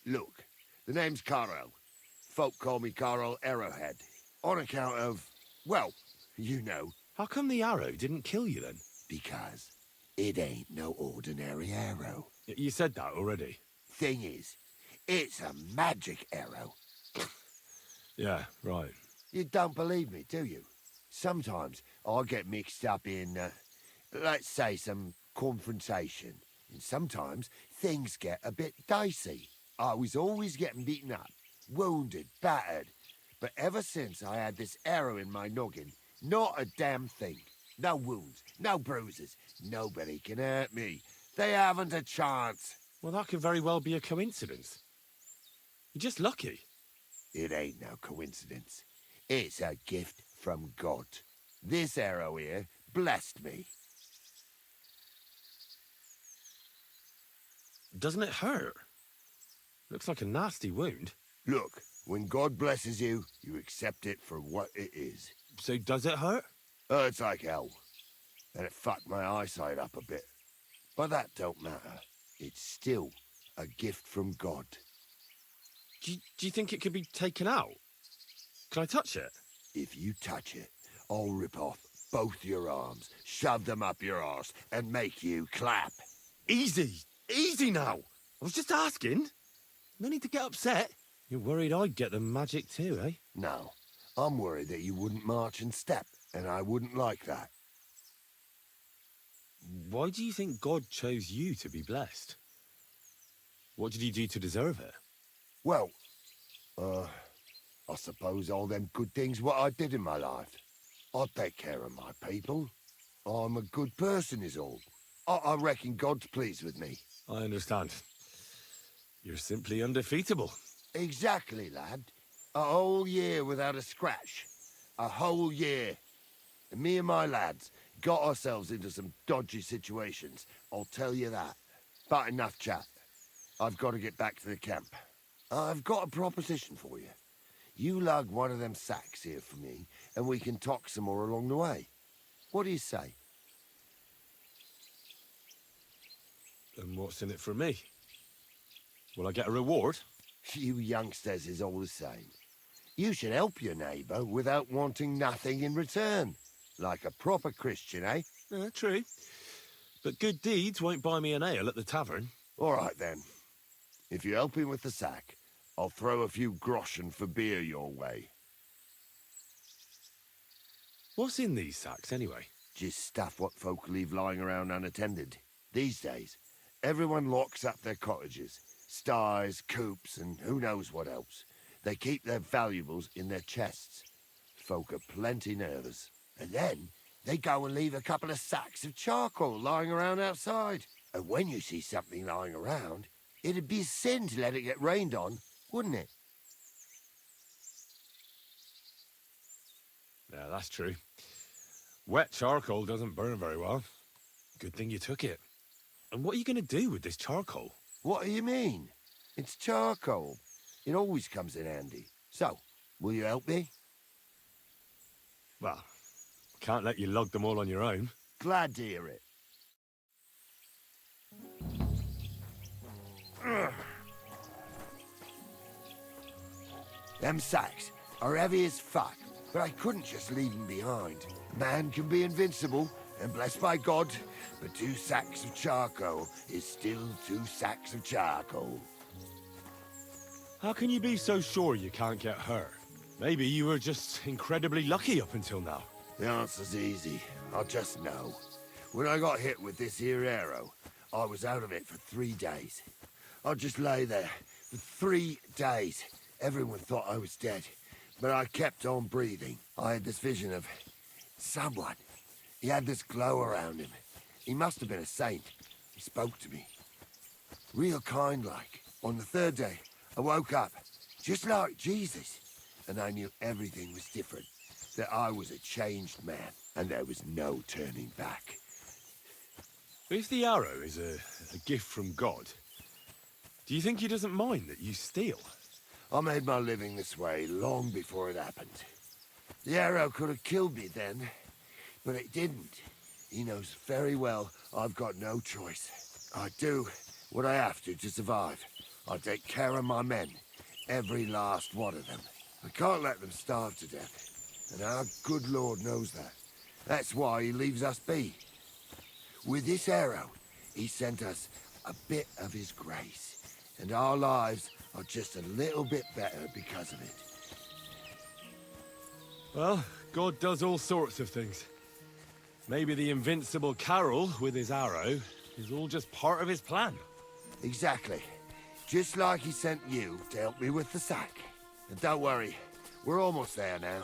J: Look, the name's Carl. Folk call me Carl Arrowhead. On account of, well, you know.
C: How come the arrow didn't kill you then?
J: Because it ain't no ordinary arrow.
C: You said that already.
J: Thing is, it's a magic arrow.
C: Yeah, right.
J: You don't believe me, do you? Sometimes I get mixed up in, let's say, some confrontation. And sometimes things get a bit dicey. I was always getting beaten up, wounded, battered. But ever since I had this arrow in my noggin, not a damn thing. No wounds, no bruises. Nobody can hurt me. They haven't a chance.
C: Well, that could very well be a coincidence. You're just lucky.
J: It ain't no coincidence. It's a gift from God. This arrow here blessed me.
C: Doesn't it hurt? Looks like a nasty wound.
J: Look, when God blesses you, you accept it for what it is.
C: So does it hurt?
J: Hurts like hell. And it fucked my eyesight up a bit. But that don't matter. It's still a gift from God.
C: Do you think it could be taken out? Can I touch it?
J: If you touch it, I'll rip off both your arms, shove them up your arse, and make you clap.
C: Easy! Easy now! I was just asking. No need to get upset. You're worried I'd get the magic too, eh?
J: No, I'm worried that you wouldn't march and step, and I wouldn't like that.
C: Why do you think God chose you to be blessed? What did he do to deserve it?
J: Well, I suppose all them good things what I did in my life. I take care of my people. I'm a good person is all. I reckon God's pleased with me.
C: I understand. You're simply undefeatable.
J: Exactly, lad. A whole year without a scratch. A whole year. And me and my lads got ourselves into some dodgy situations, I'll tell you that. But enough chat. I've got to get back to the camp. I've got a proposition for you. You lug one of them sacks here for me, and we can talk some more along the way. What do you say?
C: And what's in it for me? Will I get a reward?
J: You youngsters is all the same. You should help your neighbour without wanting nothing in return. Like a proper Christian, eh?
C: True. But good deeds won't buy me an ale at the tavern.
J: All right, then. If you help him with the sack, I'll throw a few groschen for beer your way.
C: What's in these sacks, anyway?
J: Just stuff what folk leave lying around unattended. These days, everyone locks up their cottages. Sties, coops, and who knows what else. They keep their valuables in their chests. Folk are plenty nervous. And then, they go and leave a couple of sacks of charcoal lying around outside. And when you see something lying around, it'd be a sin to let it get rained on, wouldn't it?
C: Yeah, that's true. Wet charcoal doesn't burn very well. Good thing you took it. And what are you going to do with this charcoal?
J: What do you mean? It's charcoal. It always comes in handy. So, will you help me?
C: Well, I can't let you log them all on your own.
J: Glad to hear it. Them sacks are heavy as fuck, but I couldn't just leave them behind. Man can be invincible, and blessed by God, but 2 sacks of charcoal is still 2 sacks of charcoal.
C: How can you be so sure you can't get hurt? Maybe you were just incredibly lucky up until now.
J: The answer's easy. I just know. When I got hit with this here arrow, I was out of it for 3 days. I just lay there for 3 days. Everyone thought I was dead, but I kept on breathing. I had this vision of someone. He had this glow around him. He must have been a saint. He spoke to me. Real kind-like. On the 3rd day, I woke up, just like Jesus, and I knew everything was different. That I was a changed man, and there was no turning back.
C: If the arrow is a gift from God, do you think he doesn't mind that you steal?
J: I made my living this way long before it happened. The arrow could have killed me then, but it didn't. He knows very well I've got no choice. I do what I have to survive. I take care of my men, every last one of them. I can't let them starve to death, and our good Lord knows that. That's why he leaves us be. With this arrow, he sent us a bit of his grace, and our lives are just a little bit better because of it.
C: Well, God does all sorts of things. Maybe the invincible Carol with his arrow is all just part of his plan.
J: Exactly. Just like he sent you to help me with the sack. And don't worry, we're almost there now.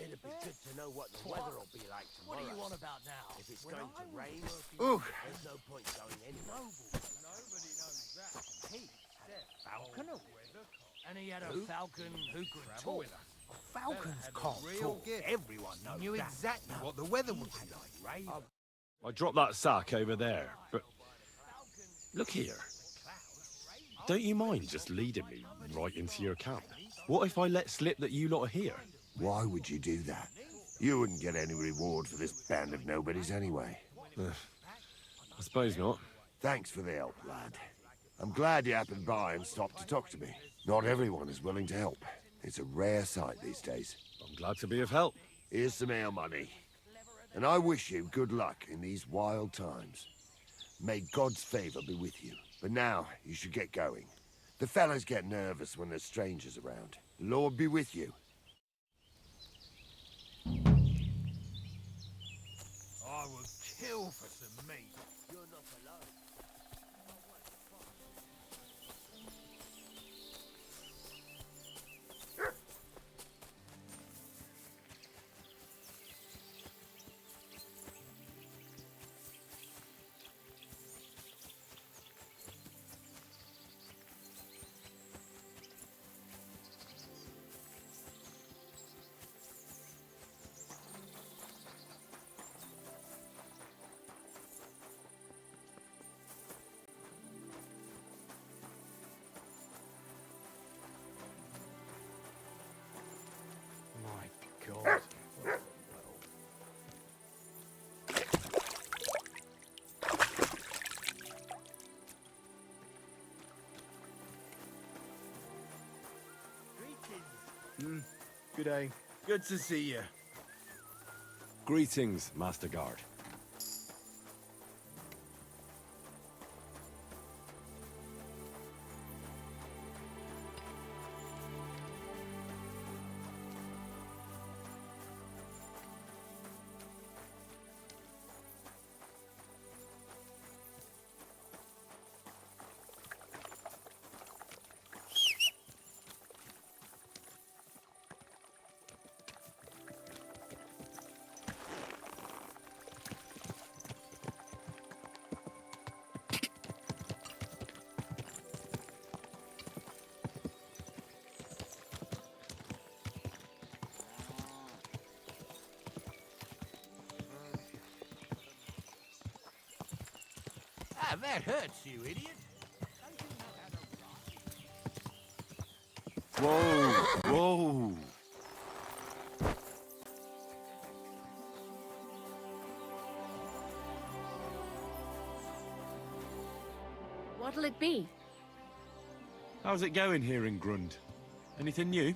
I: It'd be good to know what the weather will be like tomorrow. What are you on about now? If it's going to rain,
J: Ooh.
I: there's no point going anywhere.
E: Nobody knows that.
I: He had a falcon, and he had a falcon who could
E: Travel
I: talk.
E: with us.
F: Falcons
E: Had a
F: can't
E: real
F: talk.
E: gift.
F: Everyone knows
E: Knew
F: that.
E: exactly what the weather would be like.
F: Rain.
C: I dropped that sack over there, but look here. Don't you mind just leading me right into your camp? What if I let slip that you lot are here?
J: Why would you do that? You wouldn't get any reward for this band of nobodies anyway.
C: I suppose not.
J: Thanks for the help, lad. I'm glad you happened by and stopped to talk to me. Not everyone is willing to help. It's a rare sight these days.
C: I'm glad to be of help.
J: Here's some ale money. And I wish you good luck in these wild times. May God's favor be with you. But now, you should get going. The fellas get nervous when there's strangers around. The Lord be with you.
E: I would kill for some meat.
I: You're not alone.
E: Good day. Good to see you.
H: Greetings, Master Guard.
F: Ah, that hurts, you idiot.
H: Whoa! Whoa!
K: What'll it be?
C: How's it going here in Grund? Anything new?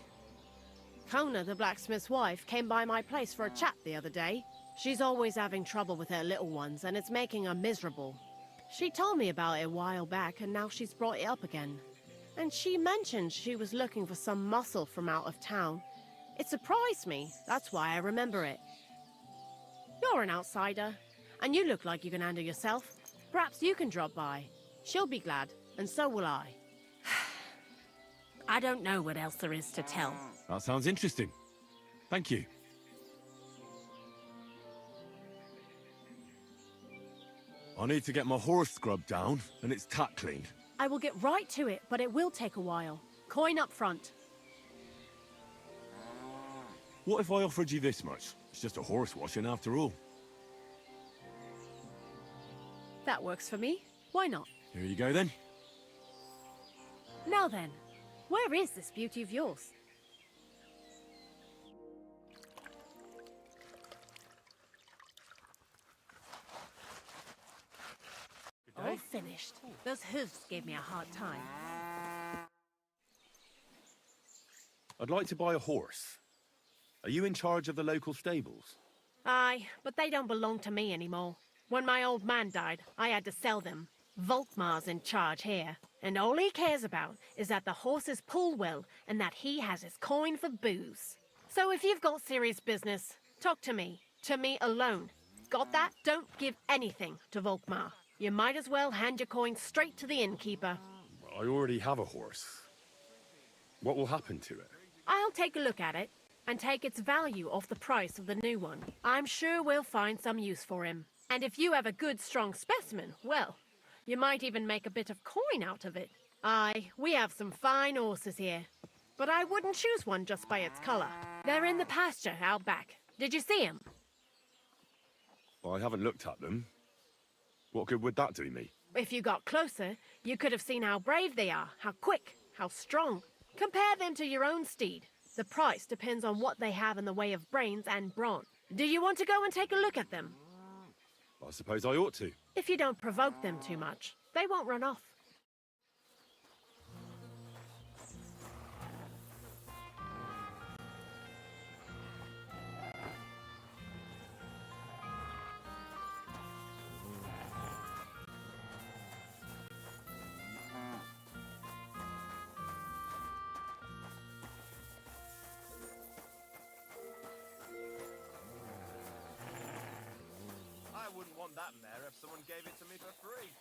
K: Kona, the blacksmith's wife, came by my place for a chat the other day. She's always having trouble with her little ones, and it's making her miserable. She told me about it a while back, and now she's brought it up again. And she mentioned she was looking for some muscle from out of town. It surprised me, that's why I remember it. You're an outsider, and you look like you can handle yourself. Perhaps you can drop by. She'll be glad, and so will I. I don't know what else there is to tell.
C: That sounds interesting. Thank you. I need to get my horse scrubbed down and its tack cleaned.
K: I will get right to it, but it will take a while. Coin up front.
C: What if I offered you this much? It's just a horse washing after all.
K: That works for me. Why not?
C: Here you go then.
K: Now then, where is this beauty of yours? All finished. Those hooves gave me a hard time.
C: I'd like to buy a horse. Are you in charge of the local stables?
K: Aye, but they don't belong to me anymore. When my old man died, I had to sell them. Volkmar's in charge here, and all he cares about is that the horses pull well and that he has his coin for booze. So if you've got serious business, talk to me alone. Got that? Don't give anything to Volkmar. You might as well hand your coin straight to the innkeeper.
C: I already have a horse. What will happen to it?
K: I'll take a look at it and take its value off the price of the new one. I'm sure we'll find some use for him. And if you have a good, strong specimen, well, you might even make a bit of coin out of it. Aye, we have some fine horses here. But I wouldn't choose one just by its colour. They're in the pasture out back. Did you see 'em?
C: Well, I haven't looked at them. What good would that do me?
K: If you got closer, you could have seen how brave they are, how quick, how strong. Compare them to your own steed. The price depends on what they have in the way of brains and brawn. Do you want to go and take a look at them?
C: I suppose I ought to.
K: If you don't provoke them too much, they won't run off.
H: I wouldn't want that mare if someone gave it to me for free.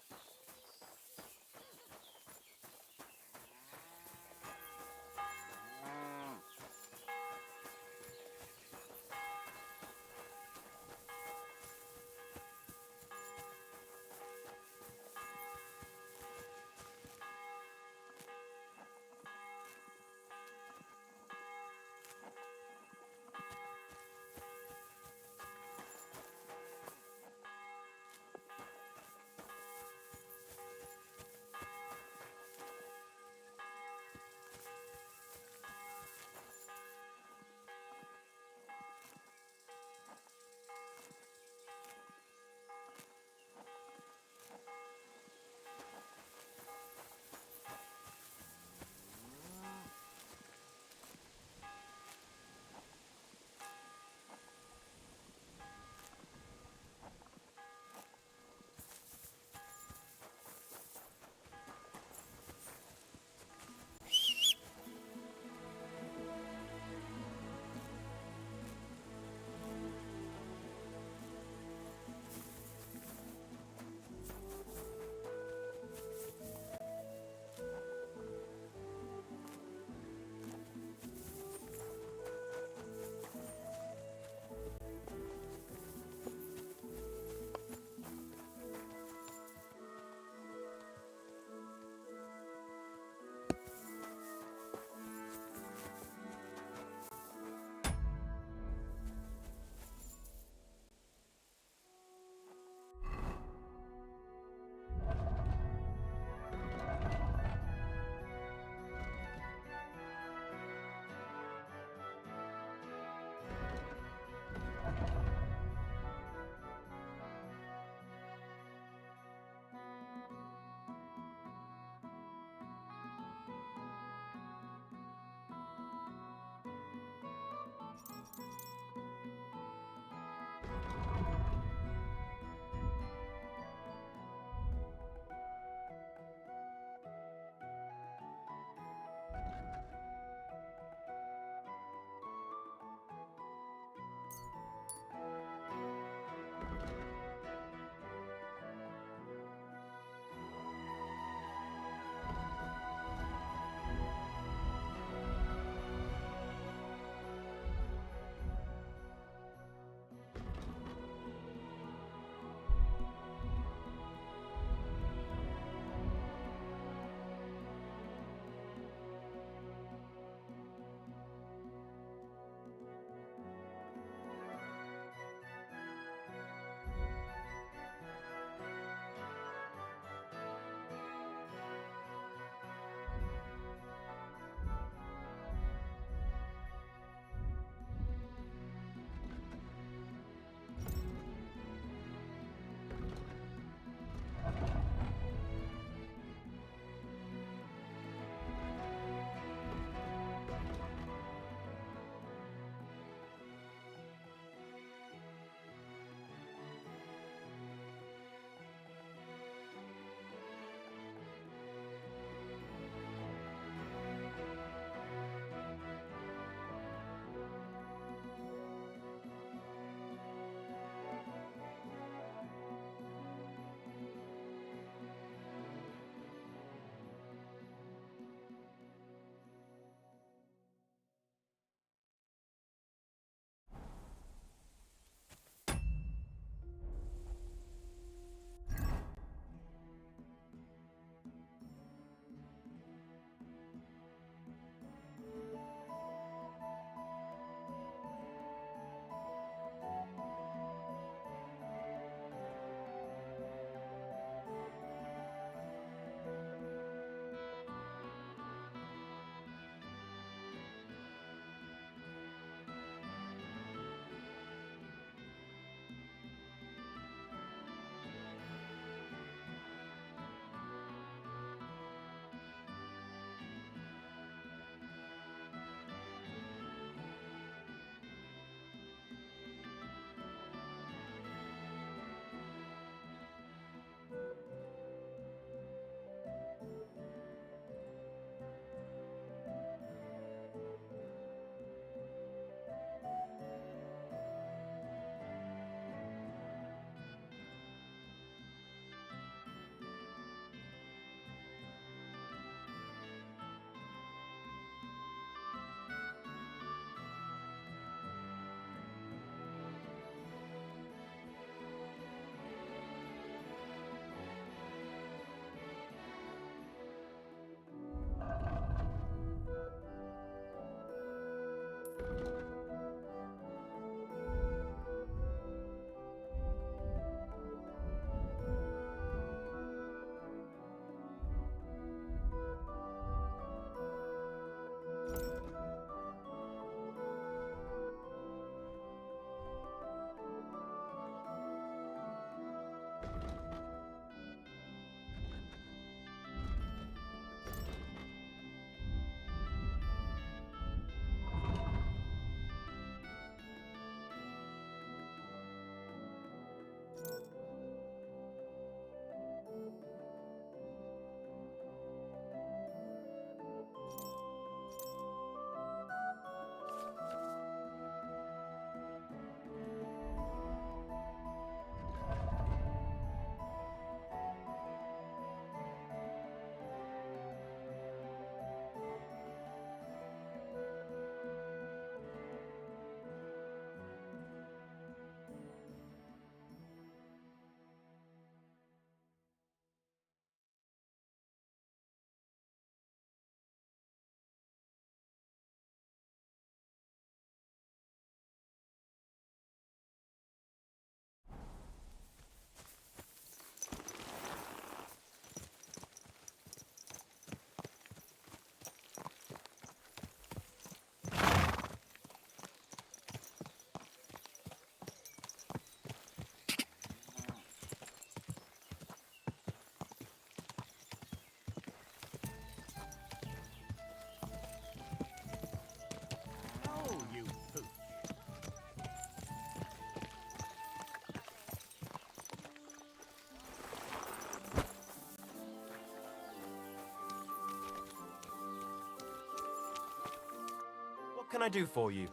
L: can I do for you?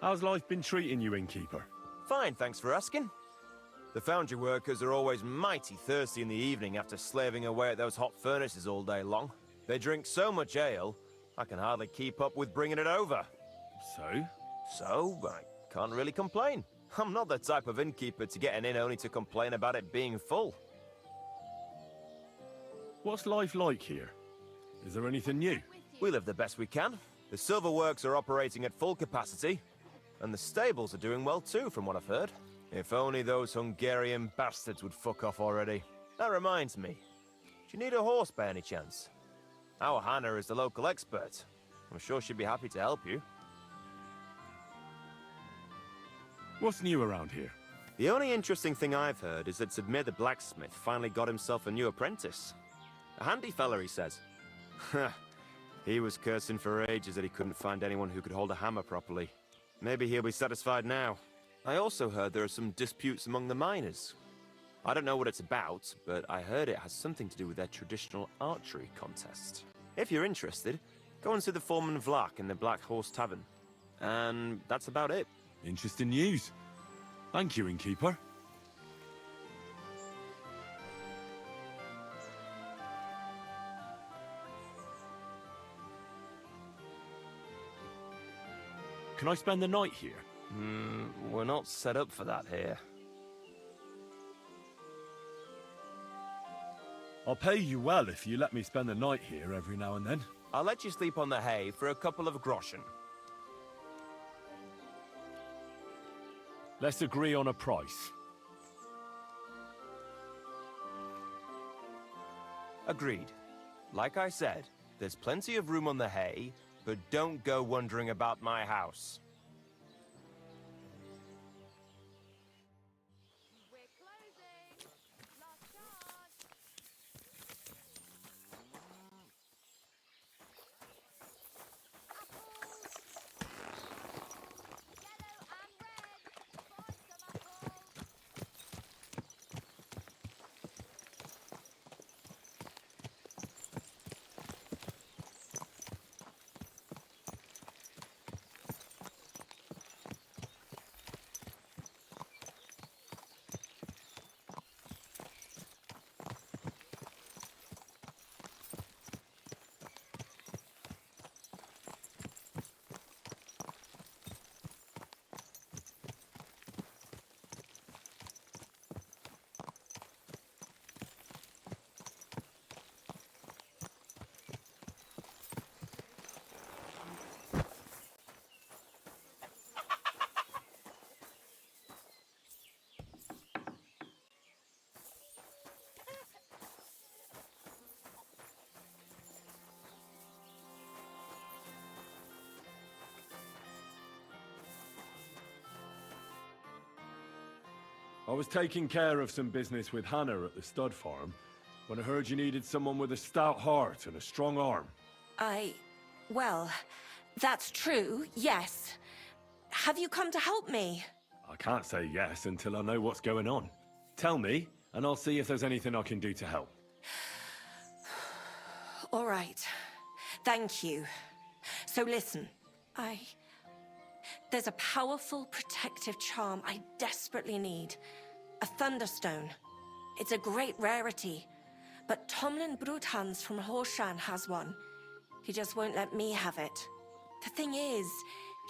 C: How's life been treating you, innkeeper?
L: Fine, thanks for asking. The foundry workers are always mighty thirsty in the evening after slaving away at those hot furnaces all day long. They drink so much ale, I can hardly keep up with bringing it over. So, I can't really complain. I'm not the type of innkeeper to get an inn only to complain about it being full.
C: What's life like here? Is there anything new?
L: We live the best we can. The silver works are operating at full capacity, and the stables are doing well too, from what I've heard. If only those Hungarian bastards would fuck off already. That reminds me. Do you need a horse by any chance? Our Hannah is the local expert. I'm sure she'd be happy to help you.
C: What's new around here?
L: The only interesting thing I've heard is that Zadmir the blacksmith finally got himself a new apprentice. A handy fella, he says. He was cursing for ages that he couldn't find anyone who could hold a hammer properly. Maybe he'll be satisfied now. I also heard there are some disputes among the miners. I don't know what it's about, but I heard it has something to do with their traditional archery contest. If you're interested, go and see the foreman Vlak in the Black Horse Tavern. And that's about it.
C: Interesting news. Thank you, innkeeper. Can I spend the night here?
L: We're not set up for that here.
C: I'll pay you well if you let me spend the night here every now and then.
L: I'll let you sleep on the hay for a couple of groschen.
C: Let's agree on a price.
L: Agreed. Like I said, there's plenty of room on the hay, but don't go wondering about my house.
C: I was taking care of some business with Hannah at the stud farm when I heard you needed someone with a stout heart and a strong arm.
M: Well, that's true, yes. Have you come to help me?
C: I can't say yes until I know what's going on. Tell me, and I'll see if there's anything I can do to help.
M: All right. Thank you. So listen, there's a powerful protective charm I desperately need. A thunderstone. It's a great rarity. But Tomlin Bruthans from Horshan has one. He just won't let me have it. The thing is,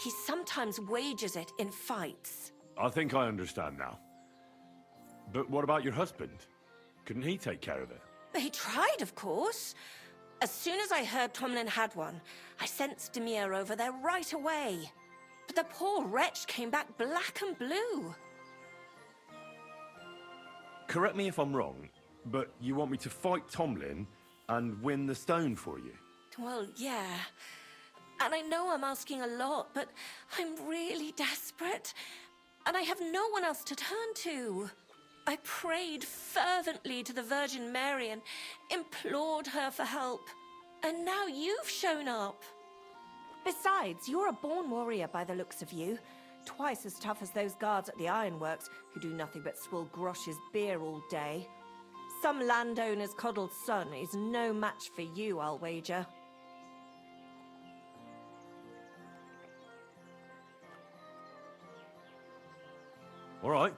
M: he sometimes wages it in fights.
C: I think I understand now. But what about your husband? Couldn't he take care of it?
M: He tried, of course. As soon as I heard Tomlin had one, I sent Demir over there right away. But the poor wretch came back black and blue.
C: Correct me if I'm wrong, but you want me to fight Tomlin and win the stone for you?
M: Well, yeah. And I know I'm asking a lot, but I'm really desperate. And I have no one else to turn to. I prayed fervently to the Virgin Mary and implored her for help. And now you've shown up. Besides, you're a born warrior by the looks of you. Twice as tough as those guards at the ironworks, who do nothing but swill Grosh's beer all day. Some landowner's coddled son is no match for you, I'll wager.
C: All right.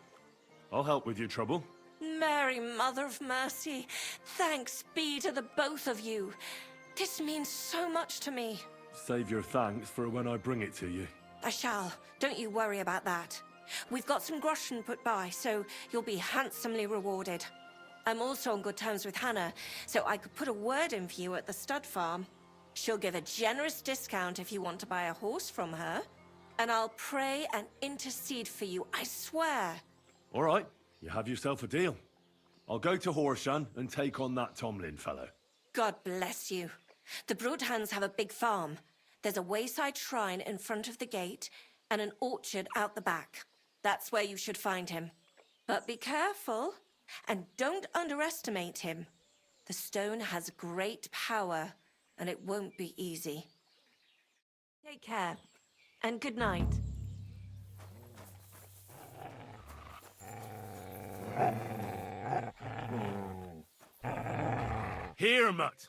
C: I'll help with your trouble.
M: Mary, Mother of Mercy, thanks be to the both of you. This means so much to me.
C: Save your thanks for when I bring it to you.
M: I shall. Don't you worry about that. We've got some groschen put by, so you'll be handsomely rewarded. I'm also on good terms with Hannah, so I could put a word in for you at the stud farm. She'll give a generous discount if you want to buy a horse from her. And I'll pray and intercede for you, I swear.
C: All right. You have yourself a deal. I'll go to Horshan and take on that Tomlin fellow.
M: God bless you. The Broodhands have a big farm. There's a wayside shrine in front of the gate and an orchard out the back. That's where you should find him. But be careful, and don't underestimate him. The stone has great power, and it won't be easy. Take care, and good night.
C: Here, Mutt!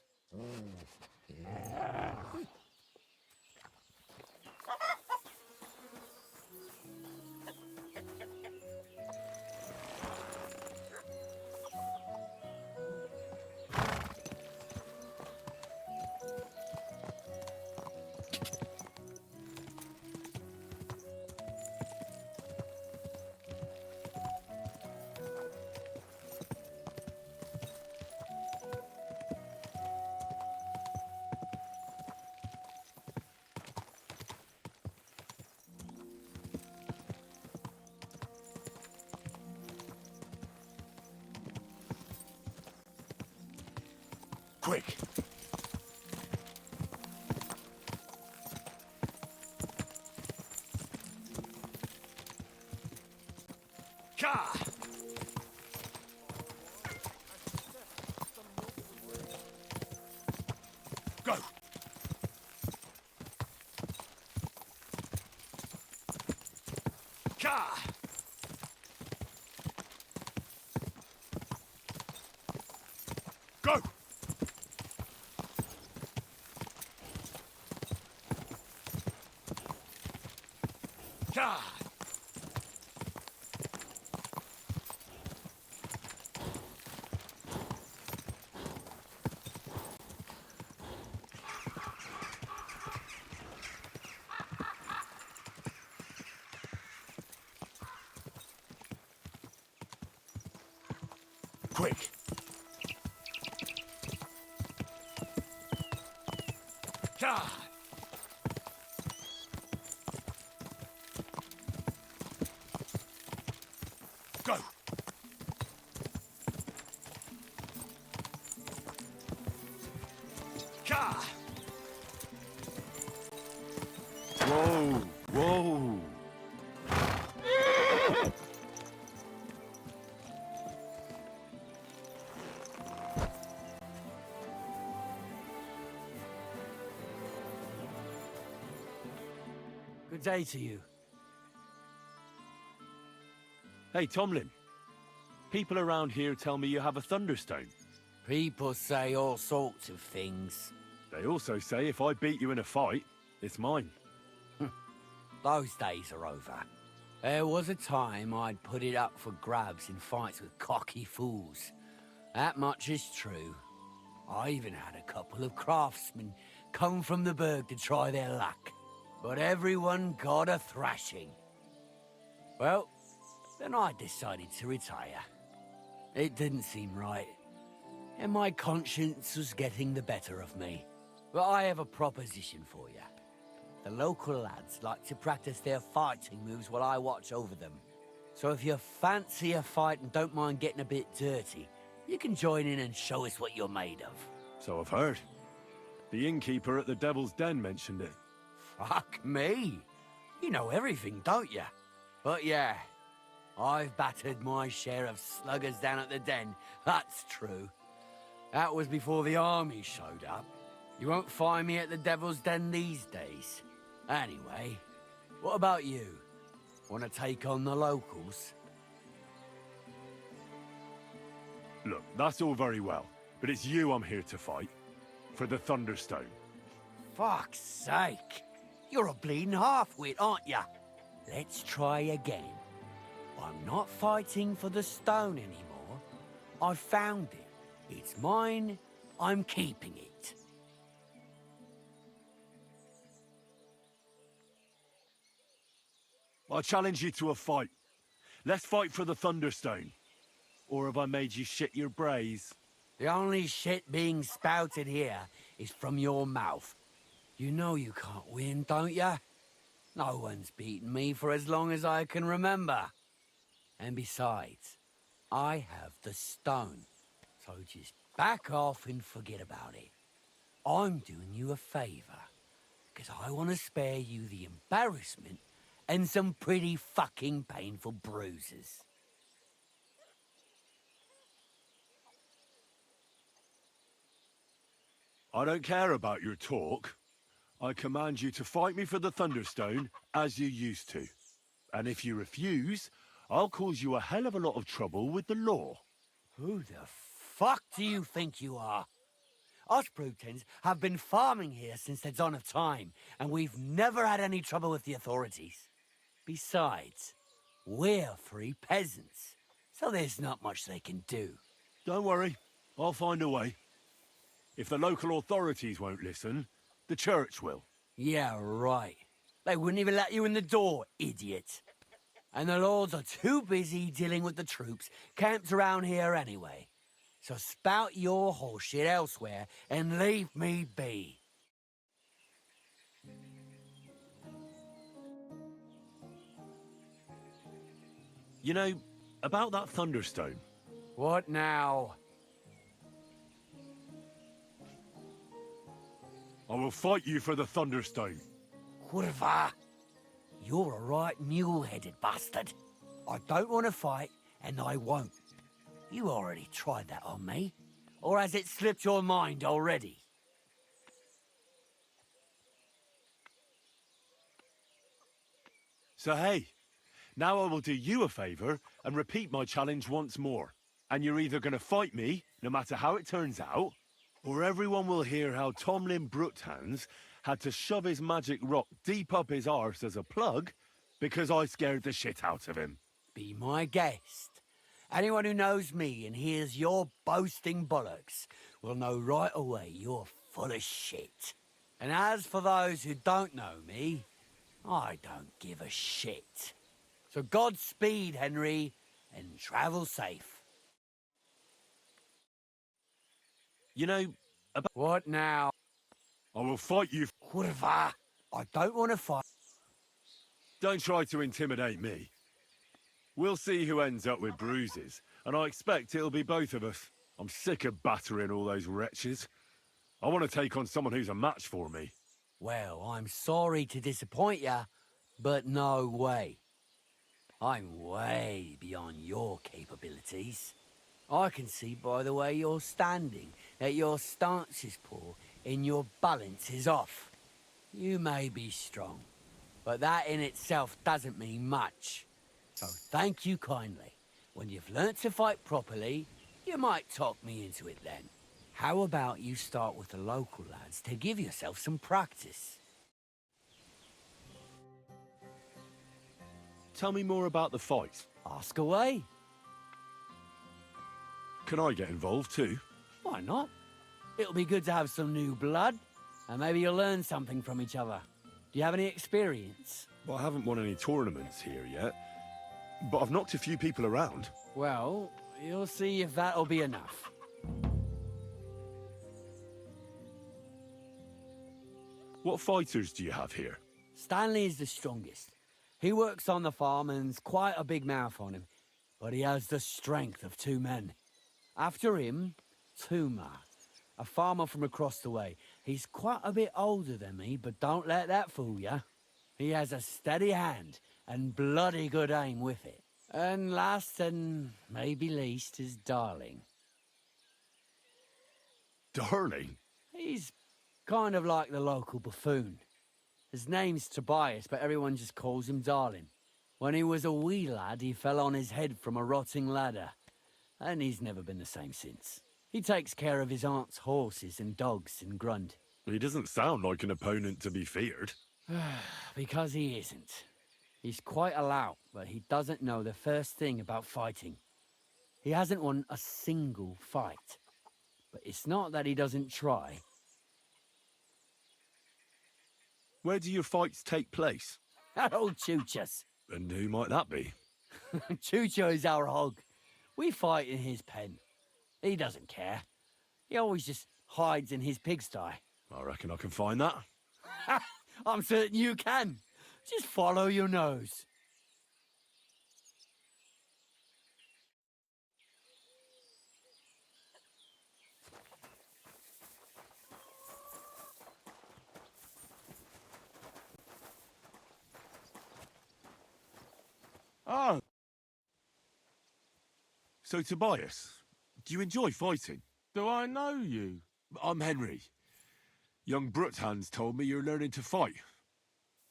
J: Quick!
C: Ka!
J: Go!
C: Ka! Go! Ka!
J: Quick!
C: Ka!
J: Go!
C: Ka! Whoa! Whoa!
I: Good day to you.
C: Hey, Tomlin. People around here tell me you have a thunderstone.
I: People say all sorts of things.
C: They also say if I beat you in a fight, it's mine.
I: Those days are over. There was a time I'd put it up for grabs in fights with cocky fools. That much is true. I even had a couple of craftsmen come from the burg to try their luck. But everyone got a thrashing. Well, then I decided to retire. It didn't seem right, and my conscience was getting the better of me. But I have a proposition for you. The local lads like to practice their fighting moves while I watch over them. So if you fancy a fight and don't mind getting a bit dirty, you can join in and show us what you're made of.
C: So I've heard. The innkeeper at the Devil's Den mentioned it.
I: Fuck me. You know everything, don't you? But yeah, I've battered my share of sluggers down at the den, that's true. That was before the army showed up. You won't find me at the Devil's Den these days. Anyway, what about you? Want to take on the locals?
C: Look, that's all very well, but it's you I'm here to fight. For the Thunderstone.
I: Fuck's sake. You're a bleeding half-wit, aren't ya? Let's try again. I'm not fighting for the stone anymore. I found it. It's mine. I'm keeping it.
H: I challenge you to a fight. Let's fight for the Thunderstone. Or have I made you shit your brays?
I: The only shit being spouted here is from your mouth. You know you can't win, don't ya? No one's beaten me for as long as I can remember. And besides, I have the stone. So just back off and forget about it. I'm doing you a favor. Because I want to spare you the embarrassment and some pretty fucking painful bruises.
H: I don't care about your talk. I command you to fight me for the Thunderstone, as you used to. And if you refuse, I'll cause you a hell of a lot of trouble with the law.
I: Who the fuck do you think you are? Us Brutons have been farming here since the dawn of time, and we've never had any trouble with the authorities. Besides, we're free peasants, so there's not much they can do.
H: Don't worry, I'll find a way. If the local authorities won't listen, the church will.
I: Yeah, right. They wouldn't even let you in the door, idiot. And the lords are too busy dealing with the troops camped around here anyway. So spout your horseshit elsewhere and leave me be.
H: You know, about that Thunderstone.
I: What now?
H: I will fight you for the Thunderstone.
I: Curva! You're a right mule-headed bastard. I don't want to fight, and I won't. You already tried that on me. Or has it slipped your mind already?
H: So hey, now I will do you a favor and repeat my challenge once more. And you're either going to fight me, no matter how it turns out, or everyone will hear how Tomlin Bruthands had to shove his magic rock deep up his arse as a plug because I scared the shit out of him.
I: Be my guest. Anyone who knows me and hears your boasting bollocks will know right away you're full of shit. And as for those who don't know me, I don't give a shit. So Godspeed, Henry, and travel safe.
H: You know, about...
I: What now?
H: I will fight you.
I: Curva! I don't want to fight.
H: Don't try to intimidate me. We'll see who ends up with bruises, and I expect it'll be both of us. I'm sick of battering all those wretches. I want to take on someone who's a match for me.
I: Well, I'm sorry to disappoint ya, but no way. I'm way beyond your capabilities. I can see by the way you're standing that your stance is poor and your balance is off. You may be strong, but that in itself doesn't mean much. So thank you kindly. When you've learnt to fight properly, you might talk me into it then. How about you start with the local lads to give yourself some practice?
H: Tell me more about the fight.
I: Ask away.
H: Can I get involved too?
I: Why not? It'll be good to have some new blood, and maybe you'll learn something from each other. Do you have any experience?
H: Well, I haven't won any tournaments here yet, but I've knocked a few people around.
I: Well, you'll see if that'll be enough.
H: What fighters do you have here?
I: Stanley is the strongest. He works on the farm and's quite a big mouth on him, but he has the strength of 2 men. After him, Tuma, a farmer from across the way. He's quite a bit older than me, but don't let that fool ya. He has a steady hand and bloody good aim with it. And last and maybe least is Darling.
H: Darling?
I: He's kind of like the local buffoon. His name's Tobias, but everyone just calls him Darling. When he was a wee lad, he fell on his head from a rotting ladder, and he's never been the same since. He takes care of his aunt's horses and dogs in Grund.
H: He doesn't sound like an opponent to be feared.
I: Because he isn't. He's quite a lout, but he doesn't know the first thing about fighting. He hasn't won a single fight. But it's not that he doesn't try.
H: Where do your fights take place?
I: At old Chucha's.
H: And who might that be?
I: Chucho is our hog. We fight in his pen. He doesn't care. He always just hides in his pigsty.
H: I reckon I can find that.
I: I'm certain you can. Just follow your nose.
H: Oh. So, Tobias, do you enjoy fighting?
N: Do I know you?
H: I'm Henry. Young Bruthans told me you're learning to fight.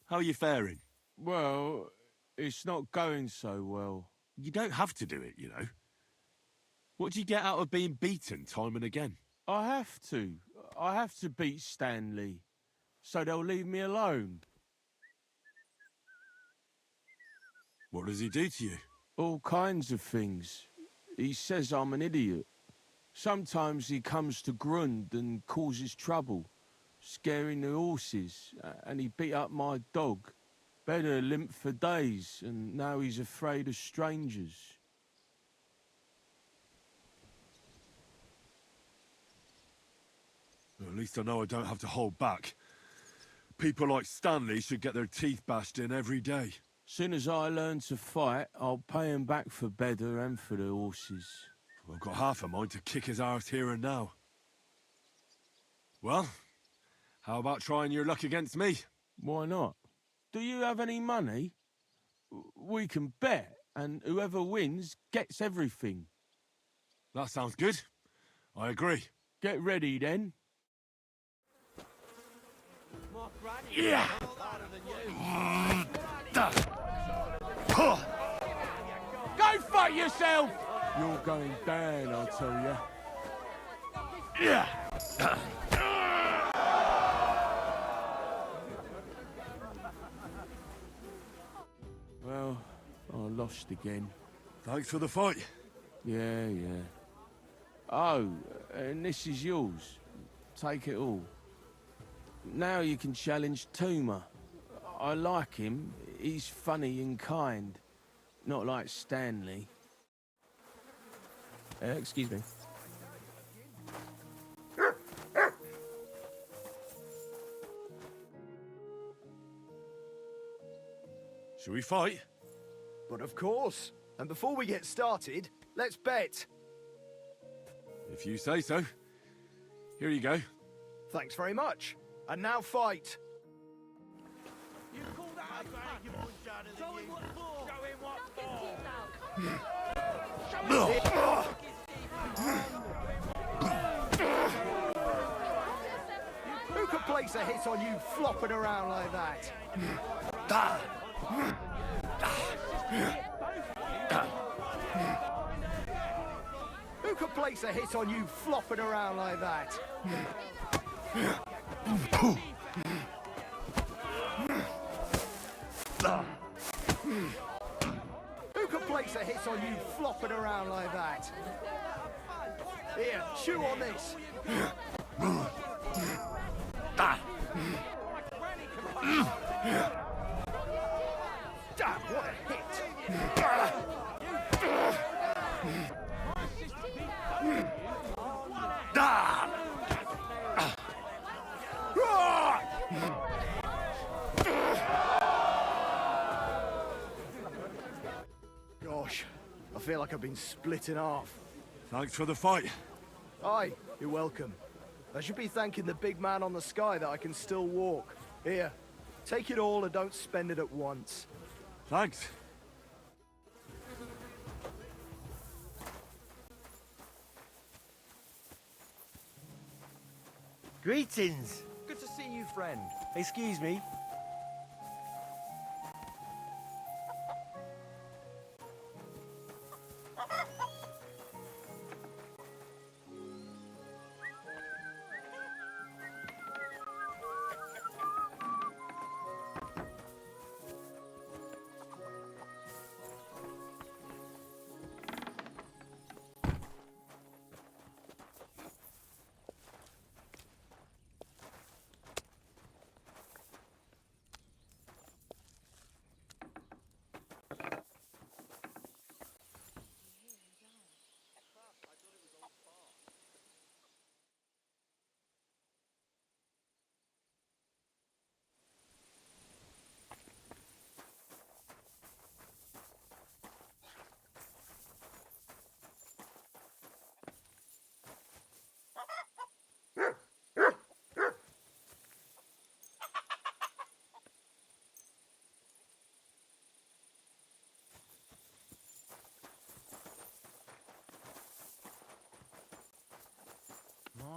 H: How are you faring?
N: Well, it's not going so well.
H: You don't have to do it, you know. What do you get out of being beaten time and again?
N: I have to. I have to beat Stanley, so they'll leave me alone.
H: What does he do to you?
N: All kinds of things. He says I'm an idiot. Sometimes he comes to Grund and causes trouble, scaring the horses, and he beat up my dog. Better limp for days, and now he's afraid of strangers.
H: Well, at least I know I don't have to hold back. People like Stanley should get their teeth bashed in every day.
N: Soon as I learn to fight, I'll pay him back for Bedder and for the horses.
H: I've got half a mind to kick his arse here and now. Well, how about trying your luck against me?
N: Why not? Do you have any money? We can bet, and whoever wins gets everything.
H: That sounds good. I agree.
N: Get ready, then.
H: Yeah!
N: Go fight yourself! You're going down, I'll tell you.
H: Yeah!
N: Well, I lost again.
H: Thanks for the fight.
N: Yeah. Oh, and this is yours. Take it all. Now you can challenge Tuma. I like him. He's funny and kind. Not like Stanley. Excuse me.
H: Shall we fight?
O: But of course. And before we get started, let's bet.
H: If you say so. Here you go.
O: Thanks very much. And now fight.
J: You call that a fight? Show him what for! Show him what for!
O: Who could place a hit on you flopping around like that? Who could place a hit on you flopping around like that? Who could place a hit on you flopping around like that? Here, chew on this. Damn, what a hit! Gosh, I feel like I've been split in half.
H: Thanks for the fight.
O: Aye, you're welcome. I should be thanking the big man on the sky that I can still walk. Here, take it all and don't spend it at once.
H: Thanks.
P: Greetings. Good to see you, friend. Excuse me.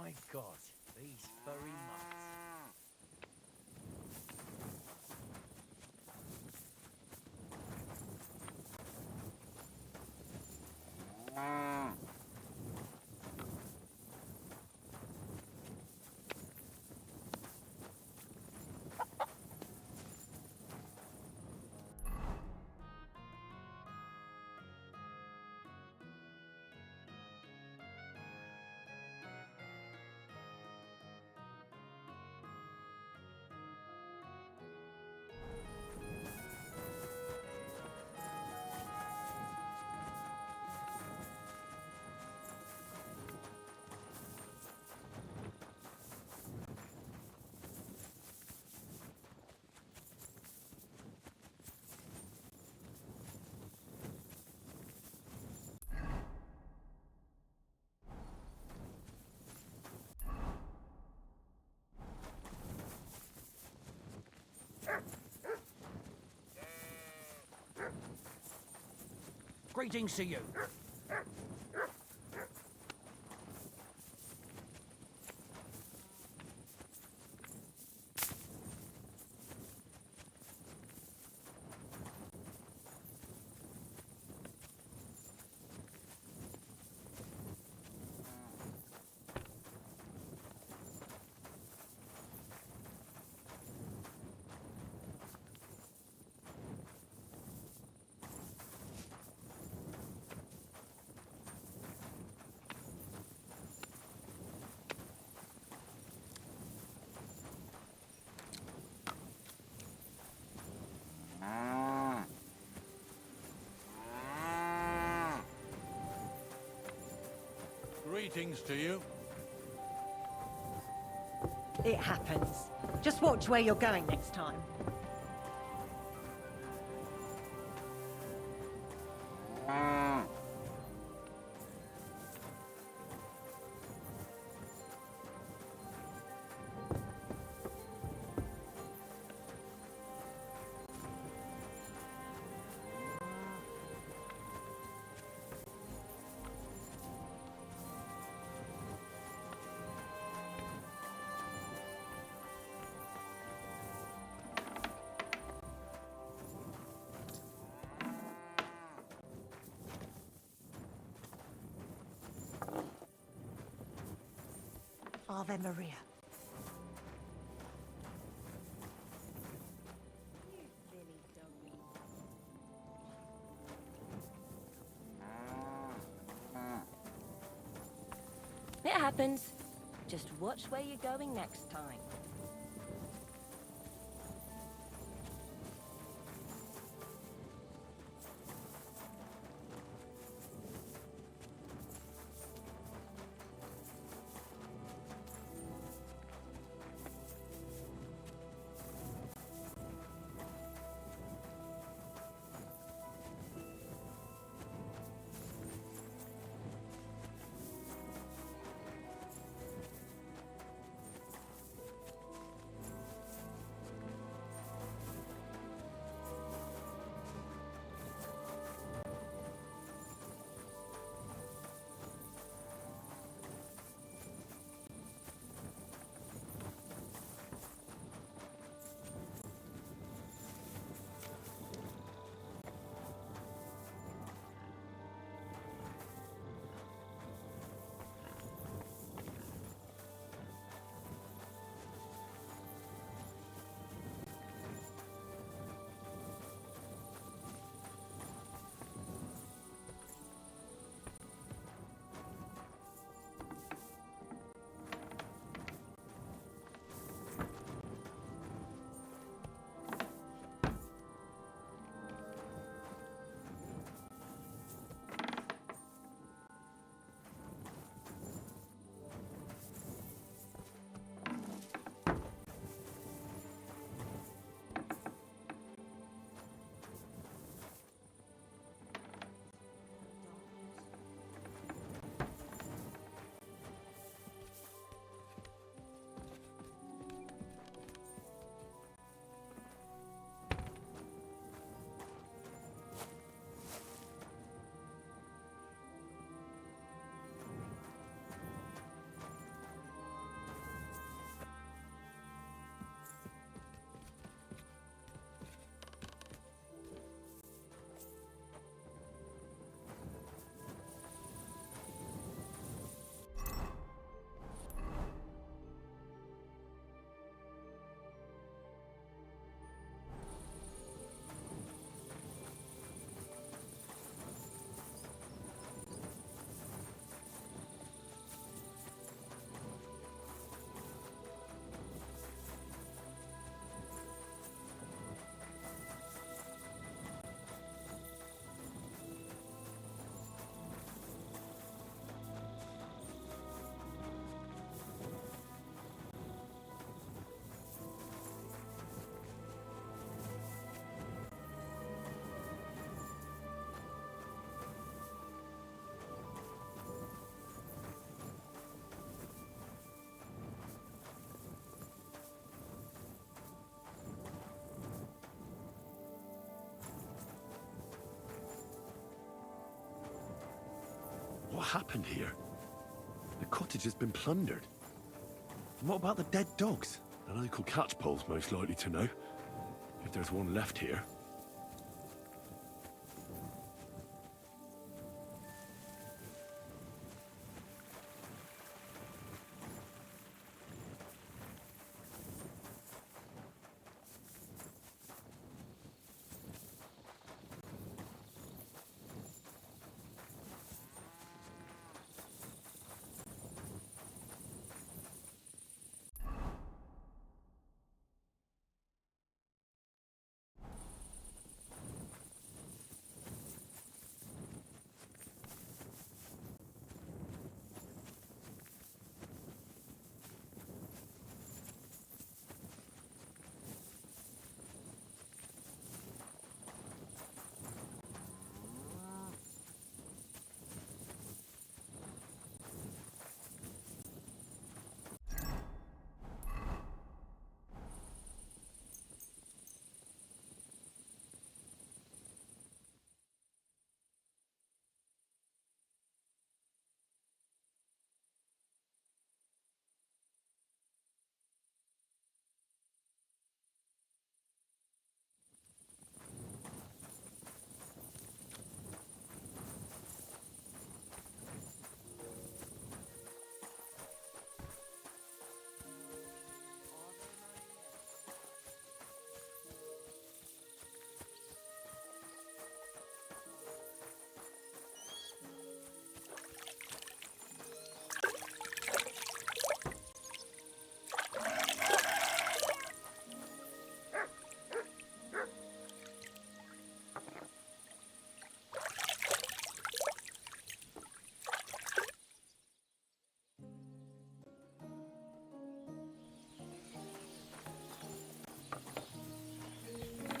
I: My God, these furry mutts. Greetings to you.
Q: Greetings to you.
R: It happens. Just watch where you're going next time. Ave Maria.
M: It happens. Just watch where you're going next time.
H: happened here? The cottage has been plundered. And what about the dead dogs? The local catchpole's most likely to know, if there's one left here.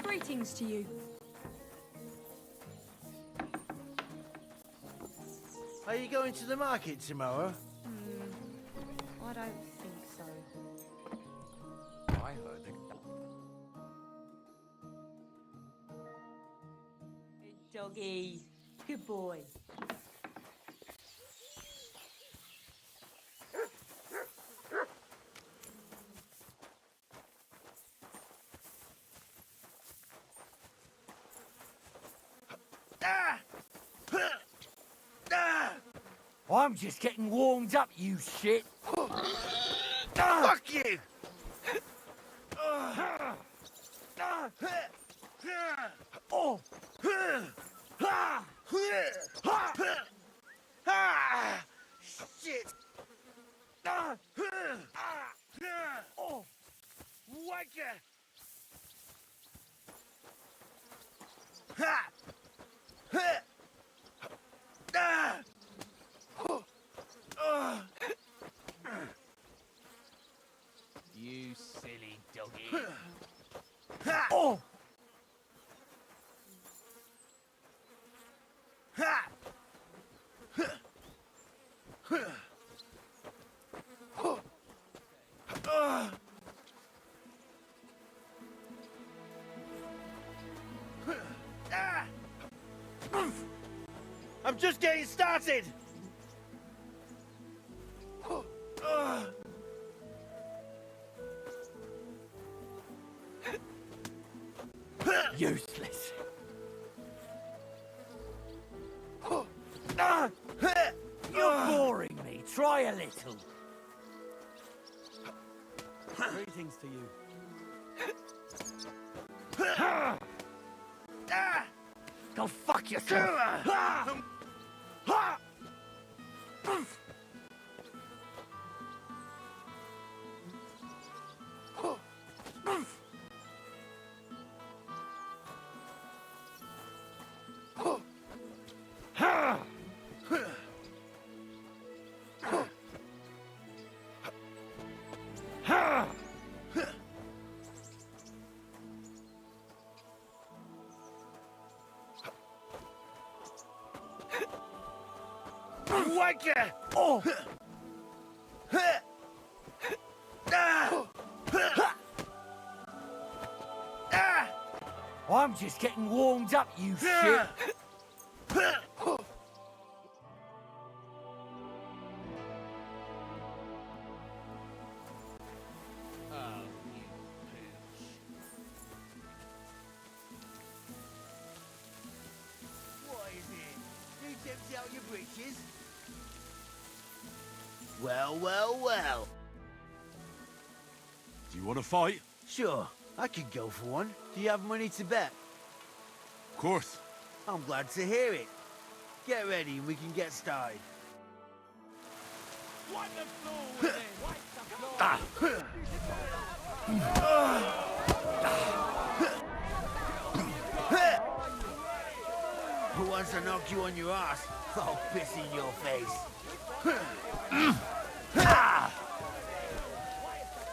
Q: Greetings to you.
S: Are you going to the market tomorrow?
Q: I don't think so.
P: I heard that.
R: Doggy. Good boy.
I: I'm just getting warmed up, you shit.
S: Fuck you!
I: Oh!
S: Shit!
I: Oh!
S: Wanker! Ha!
I: You silly doggy. Oh!
S: I'm just getting started!
I: Useless. You're boring me. Try a little.
P: Greetings to you.
I: Go fuck yourself.
S: Wanker!
I: Oh! I'm just getting warmed up, you shit.
S: Well, well, well.
H: Do you want to fight?
S: Sure, I could go for one. Do you have money to bet?
H: Of course.
S: I'm glad to hear it. Get ready and we can get started. Who wants to knock you on your ass? I'll piss in your face. Do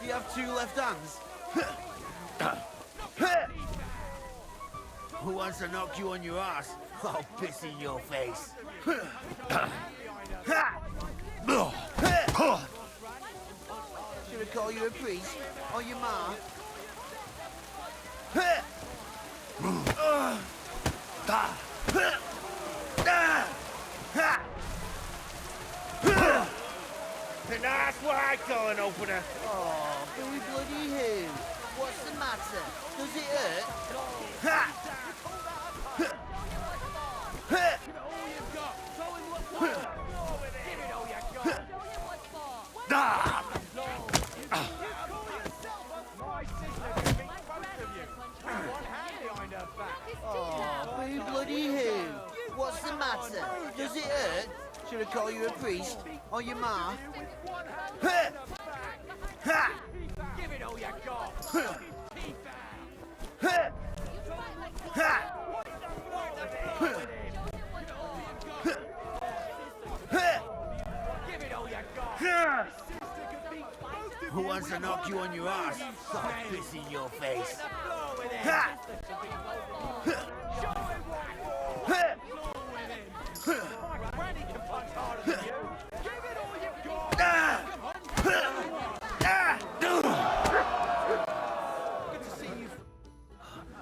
S: you have 2 left hands? Who wants to knock you on your ass? I'll piss in your face. Should I call you a priest? Or your ma? And that's what I call an opener.
G: Oh, Billy bloody who? What's the matter? Does it hurt? Oh, Billy bloody who? What's the matter? Does it hurt?
S: Should I call you a priest? Or your ma?
G: Give it all you got.
S: Who wants to knock you on your ass? I'll piss in your face.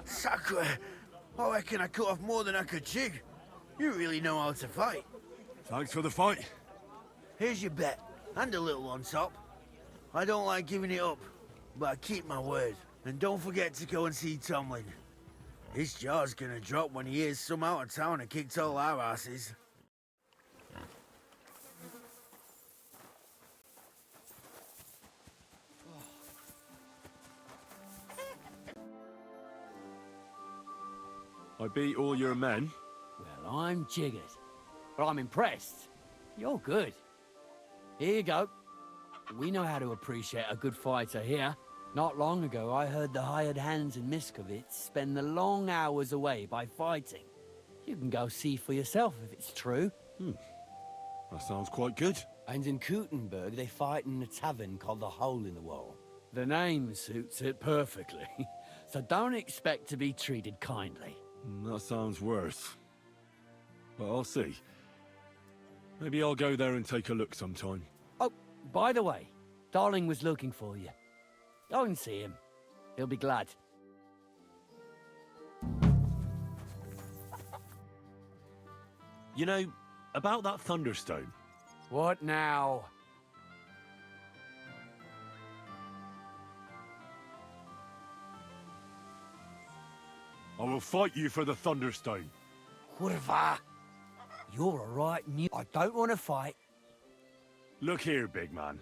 S: Sacre! I reckon I cut off more than I could chew. You really know how to fight.
H: Thanks for the fight.
S: Here's your bet, and a little on top. I don't like giving it up, but I keep my word. And don't forget to go and see Tomlin. His jaw's gonna drop when he hears some out of town and kicked all our asses.
H: I beat all your men.
I: Well, I'm jiggered. But I'm impressed. You're good. Here you go. We know how to appreciate a good fighter here. Not long ago, I heard the hired hands in Miskovitz spend the long hours away by fighting. You can go see for yourself if it's true.
H: That sounds quite good.
I: And in Kuttenberg, they fight in a tavern called the Hole in the Wall. The name suits it perfectly. So don't expect to be treated kindly.
H: That sounds worse. But I'll see. Maybe I'll go there and take a look sometime.
I: Oh, by the way, Darling was looking for you. Go and see him. He'll be glad.
H: You know, about that Thunderstone.
I: What now?
H: I will fight you for the Thunderstone.
I: Kurva! You're a right new... I don't want to fight.
H: Look here, big man.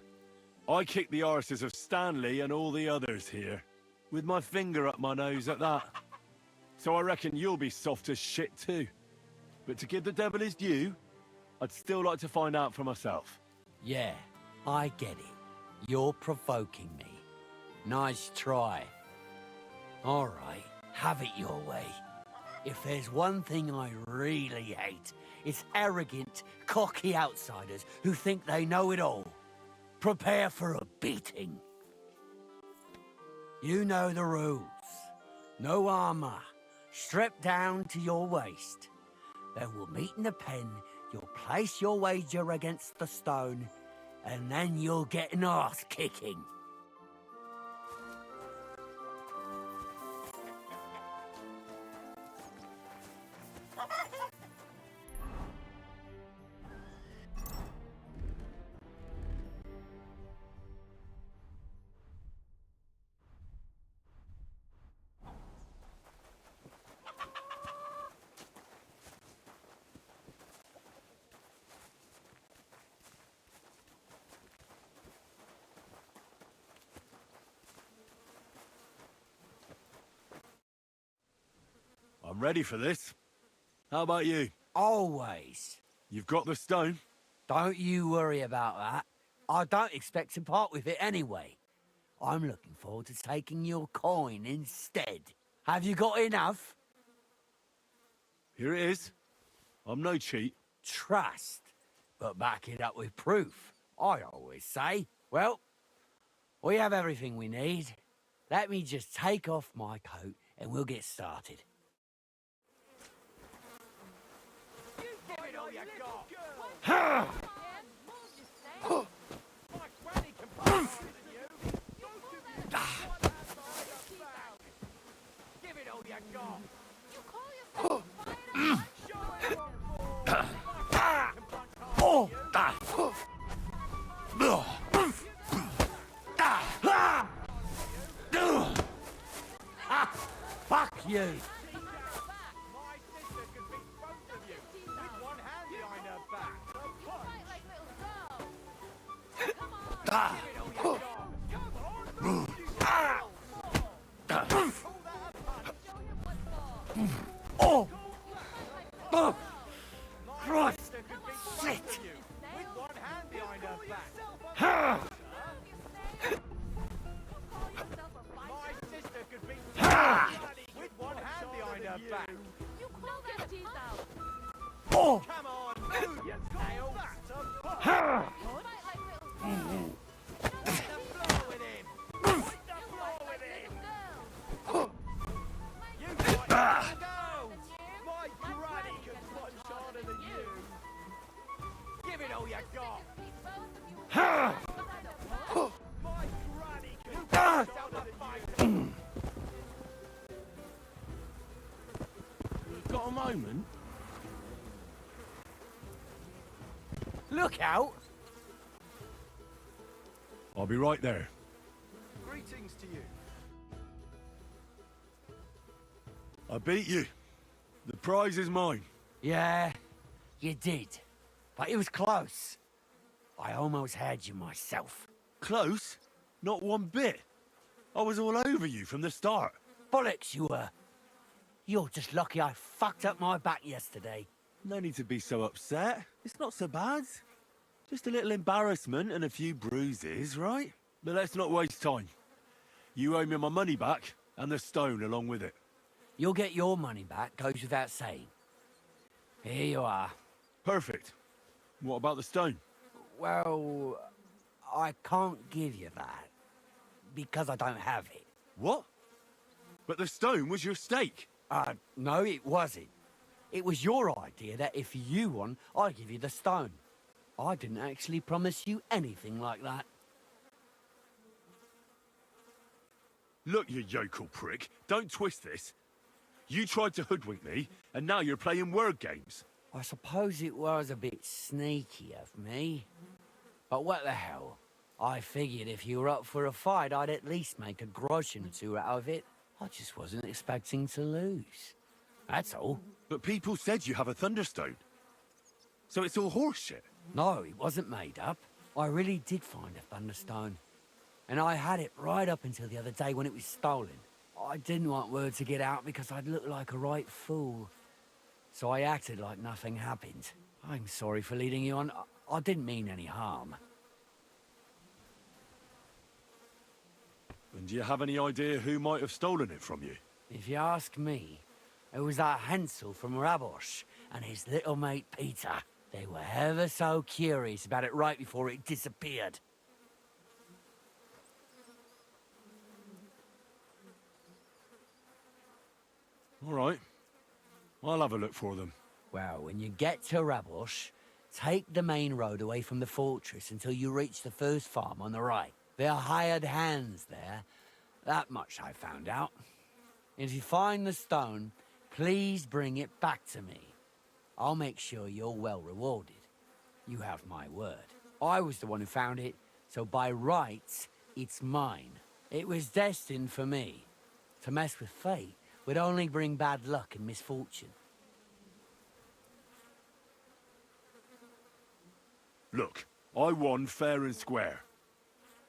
H: I kicked the arses of Stanley and all the others here. With my finger up my nose at that. So I reckon you'll be soft as shit too. But to give the devil his due, I'd still like to find out for myself.
I: Yeah, I get it. You're provoking me. Nice try. All right, have it your way. If there's one thing I really hate, it's arrogant, cocky outsiders who think they know it all. Prepare for a beating. You know the rules. No armor. Strip down to your waist. Then we'll meet in the pen, you'll place your wager against the stone, and then you'll get an arse kicking.
H: I'm ready for this. How about you?
I: Always.
H: You've got the stone?
I: Don't you worry about that. I don't expect to part with it anyway. I'm looking forward to taking your coin instead. Have you got enough?
H: Here it is. I'm no cheat.
I: Trust, but back it up with proof, I always say. Well, we have everything we need. Let me just take off my coat and we'll get started.
S: Ha!
I: Fuck you!
S: Oh! Oh! Christ! Shit! Ha! Ha! Oh! Ha!
N: Got a moment?
I: Look out!
H: I'll be right there.
O: Greetings to you.
H: I beat you. The prize is mine.
I: Yeah, you did. But it was close. I almost had you myself.
H: Close? Not one bit. I was all over you from the start.
I: Bollocks you were. You're just lucky I fucked up my back yesterday.
H: No need to be so upset. It's not so bad. Just a little embarrassment and a few bruises, right? But let's not waste time. You owe me my money back, and the stone along with it.
I: You'll get your money back, goes without saying. Here you are.
H: Perfect. What about the stone?
I: Well, I can't give you that. Because I don't have it.
H: What? But the stone was your stake.
I: No, it wasn't. It was your idea that if you won, I'd give you the stone. I didn't actually promise you anything like that.
H: Look, you yokel prick. Don't twist this. You tried to hoodwink me, and now you're playing word games.
I: I suppose it was a bit sneaky of me. But what the hell? I figured if you were up for a fight, I'd at least make a groschen or two out of it. I just wasn't expecting to lose. That's all.
H: But people said you have a thunderstone. So it's all horseshit.
I: No, it wasn't made up. I really did find a thunderstone. And I had it right up until the other day when it was stolen. I didn't want word to get out because I'd look like a right fool. So I acted like nothing happened. I'm sorry for leading you on. I didn't mean any harm.
H: And do you have any idea who might have stolen it from you?
I: If you ask me, it was that Hansel from Rabosh and his little mate Peter. They were ever so curious about it right before it disappeared.
H: All right. I'll have a look for them.
I: Well, when you get to Rabosh, take the main road away from the fortress until you reach the first farm on the right. There are hired hands there. That much I found out. If you find the stone, please bring it back to me. I'll make sure you're well rewarded. You have my word. I was the one who found it, so by rights, it's mine. It was destined for me. To mess with fate would only bring bad luck and misfortune.
H: Look, I won fair and square.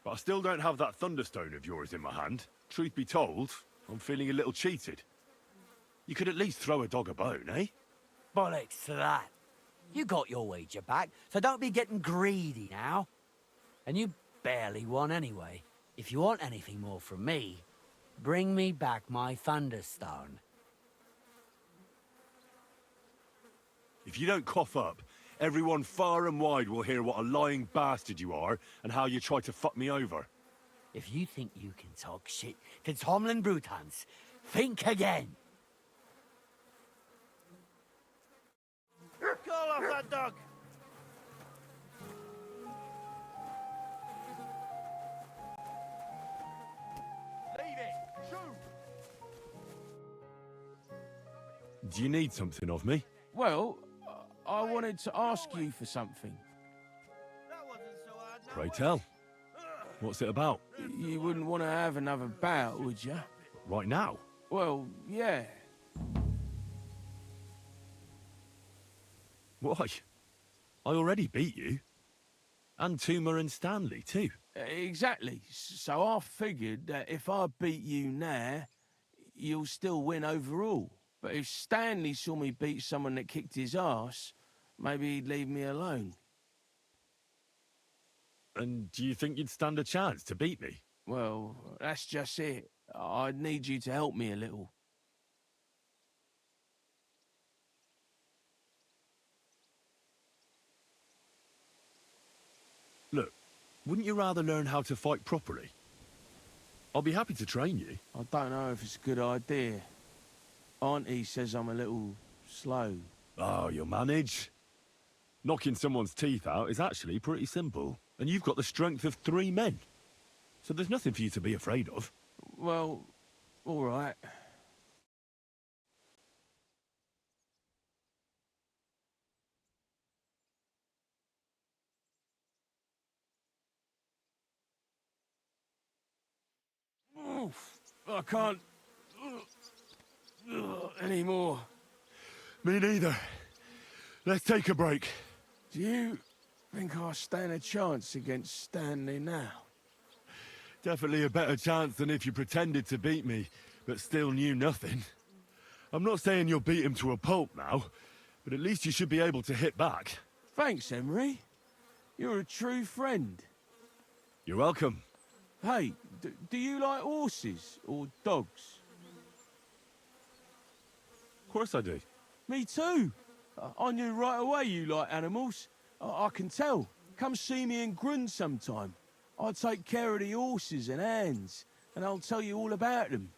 H: But I still don't have that thunderstone of yours in my hand. Truth be told, I'm feeling a little cheated. You could at least throw a dog a bone, eh?
I: Bollocks to that. You got your wager back, so don't be getting greedy now. And you barely won anyway. If you want anything more from me, bring me back my Thunderstone.
H: If you don't cough up, everyone far and wide will hear what a lying bastard you are and how you tried to fuck me over.
I: If you think you can talk shit to Tomlin Brutans, think again.
S: Call off that dog!
H: Leave it! Shoot! Do you need something of me?
N: Well, I wanted to ask you for something.
H: Pray tell. What's it about?
N: You wouldn't want to have another bout, would you?
H: Right now?
N: Well, yeah.
H: Why? I already beat you. And Tuma and Stanley, too.
N: Exactly. So I figured that if I beat you now, you'll still win overall. But if Stanley saw me beat someone that kicked his ass, maybe he'd leave me alone.
H: And do you think you'd stand a chance to beat me?
N: Well, that's just it. I'd need you to help me a little.
H: Look, wouldn't you rather learn how to fight properly? I'll be happy to train you.
N: I don't know if it's a good idea. Auntie says I'm a little slow.
H: Oh, you'll manage. Knocking someone's teeth out is actually pretty simple. And you've got the strength of 3 men. So there's nothing for you to be afraid of.
N: Well, all right. Oof, I can't anymore.
H: Me neither. Let's take a break.
N: Do you think I stand a chance against Stanley now?
H: Definitely a better chance than if you pretended to beat me, but still knew nothing. I'm not saying you'll beat him to a pulp now, but at least you should be able to hit back.
N: Thanks, Emery. You're a true friend.
H: You're welcome.
N: Hey, do you like horses or dogs?
H: Of course I do.
N: Me too. I knew right away you like animals. I can tell. Come see me in Grund sometime. I'll take care of the horses and hands, and I'll tell you all about them.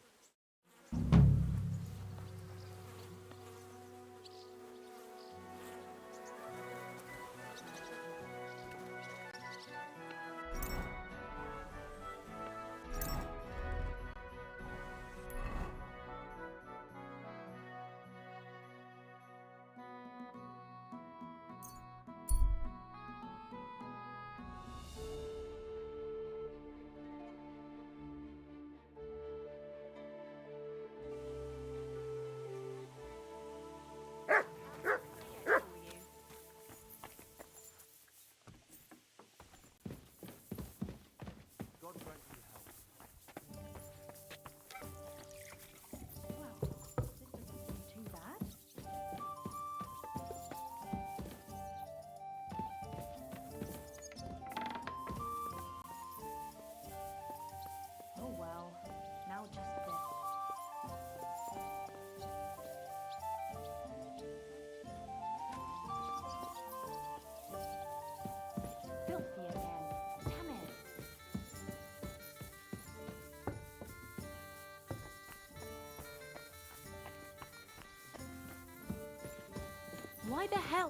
K: Why the hell?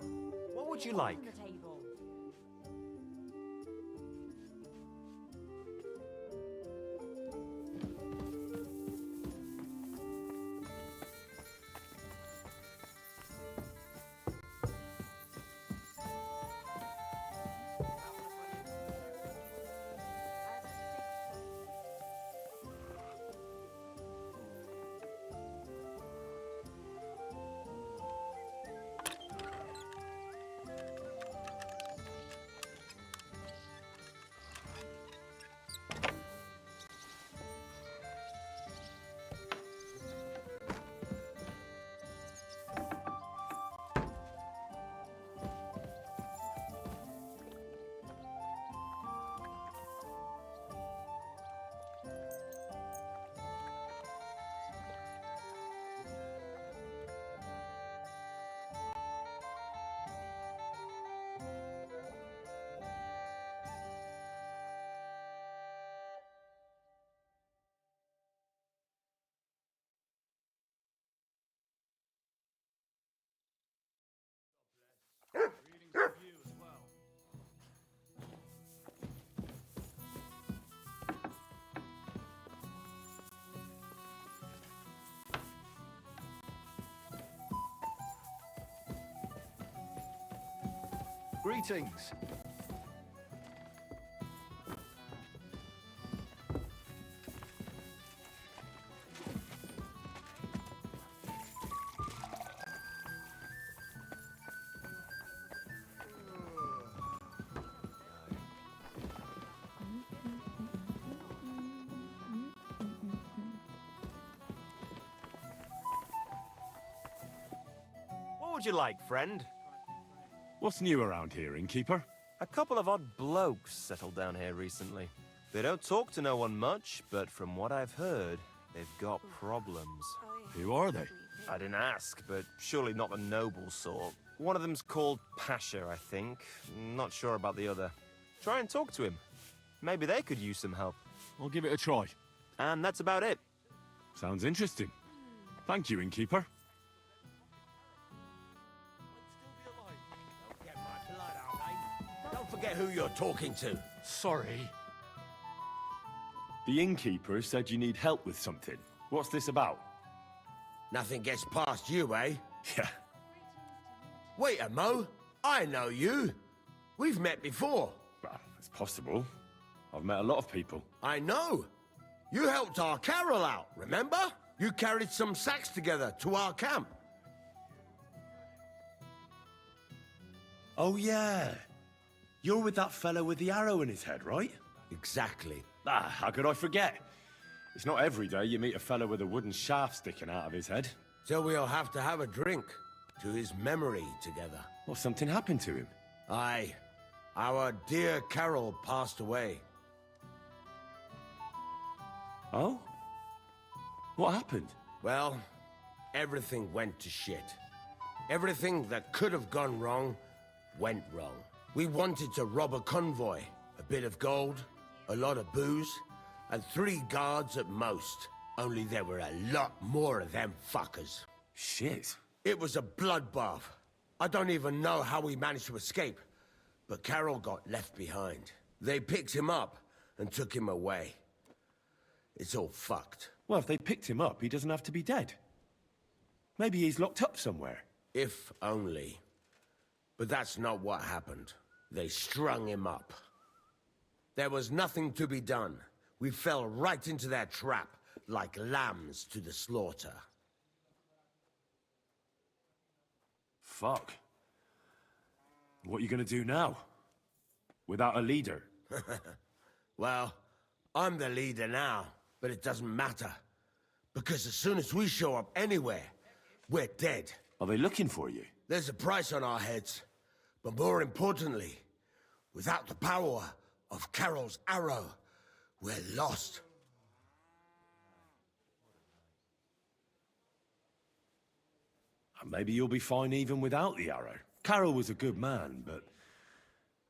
P: What would you like?
O: Greetings.
L: What would you like, friend?
H: What's new around here, innkeeper?
L: A couple of odd blokes settled down here recently. They don't talk to no one much, but from what I've heard, they've got problems.
H: Who are they?
L: I didn't ask, but surely not the noble sort. One of them's called Pasha, I think. Not sure about the other. Try and talk to him. Maybe they could use some help.
H: I'll give it a try.
L: And that's about it.
H: Sounds interesting. Thank you, innkeeper.
J: Don't forget who you're talking to.
O: Sorry.
H: The innkeeper said you need help with something. What's this about?
J: Nothing gets past you, eh?
H: Yeah.
J: Wait a mo. I know you. We've met before.
H: Well, it's possible. I've met a lot of people.
J: I know. You helped our Carol out, remember? You carried some sacks together to our camp.
H: Oh, yeah. You're with that fellow with the arrow in his head, right?
J: Exactly.
H: Ah, how could I forget? It's not every day you meet a fellow with a wooden shaft sticking out of his head.
J: So we'll have to have a drink to his memory together.
H: Well, something happened to him.
J: Aye. Our dear Carol passed away.
H: Oh? What happened?
J: Well, everything went to shit. Everything that could have gone wrong, went wrong. We wanted to rob a convoy. A bit of gold, a lot of booze, and 3 guards at most. Only there were a lot more of them fuckers.
H: Shit.
J: It was a bloodbath. I don't even know how we managed to escape. But Carol got left behind. They picked him up and took him away. It's all fucked.
H: Well, if they picked him up, he doesn't have to be dead. Maybe he's locked up somewhere.
J: If only. But that's not what happened. They strung him up. There was nothing to be done. We fell right into their trap, like lambs to the slaughter.
H: Fuck. What are you gonna do now? Without a leader?
J: Well, I'm the leader now, but it doesn't matter. Because as soon as we show up anywhere, we're dead.
H: Are they looking for you?
J: There's a price on our heads. But more importantly, without the power of Carol's arrow, we're lost.
H: Maybe you'll be fine even without the arrow. Carol was a good man, but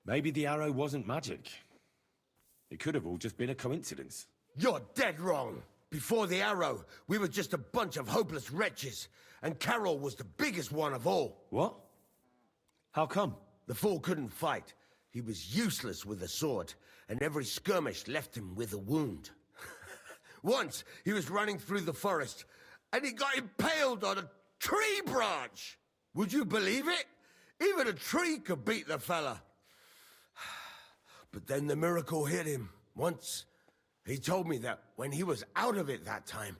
H: maybe the arrow wasn't magic. It could have all just been a coincidence.
J: You're dead wrong. Before the arrow, we were just a bunch of hopeless wretches, and Carol was the biggest one of all.
H: What? How come?
J: The fool couldn't fight. He was useless with a sword, and every skirmish left him with a wound. Once, he was running through the forest, and he got impaled on a tree branch! Would you believe it? Even a tree could beat the fella. But then the miracle hit him. Once, he told me that when he was out of it that time,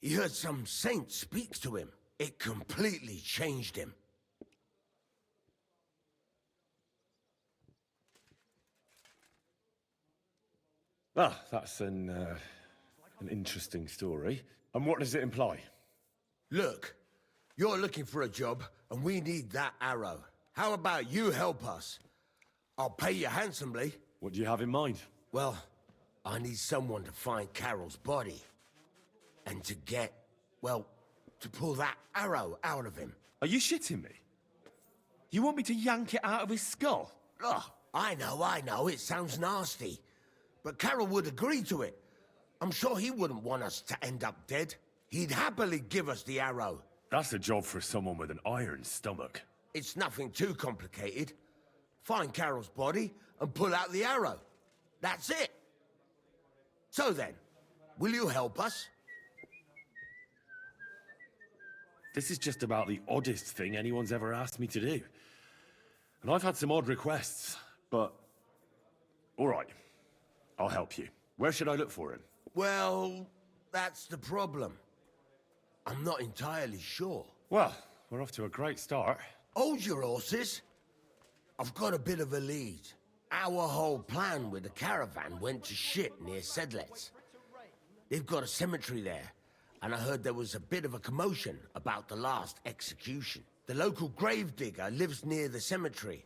J: he heard some saint speak to him. It completely changed him.
H: Ah, that's an interesting story. And what does it imply?
J: Look, you're looking for a job, and we need that arrow. How about you help us? I'll pay you handsomely.
H: What do you have in mind?
J: Well, I need someone to find Carol's body. And to get, well, to pull that arrow out of him.
H: Are you shitting me? You want me to yank it out of his skull?
J: Oh, I know, it sounds nasty. But Carol would agree to it. I'm sure he wouldn't want us to end up dead. He'd happily give us the arrow.
H: That's a job for someone with an iron stomach.
J: It's nothing too complicated. Find Carol's body and pull out the arrow. That's it. So then, will you help us?
H: This is just about the oddest thing anyone's ever asked me to do.
C: And I've had some odd requests, but... All right, I'll help you. Where should I look for him?
J: Well, that's the problem. I'm not entirely sure.
C: Well, we're off to a great start.
J: Hold your horses. I've got a bit of a lead. Our whole plan with the caravan went to shit near Sedlets. They've got a cemetery there, and I heard there was a bit of a commotion about the last execution. The local gravedigger lives near the cemetery.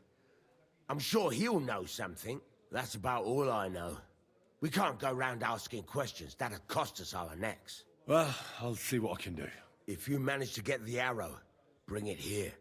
J: I'm sure he'll know something. That's about all I know. We can't go round asking questions. That'd cost us our necks.
C: Well, I'll see what I can do.
J: If you manage to get the arrow, bring it here.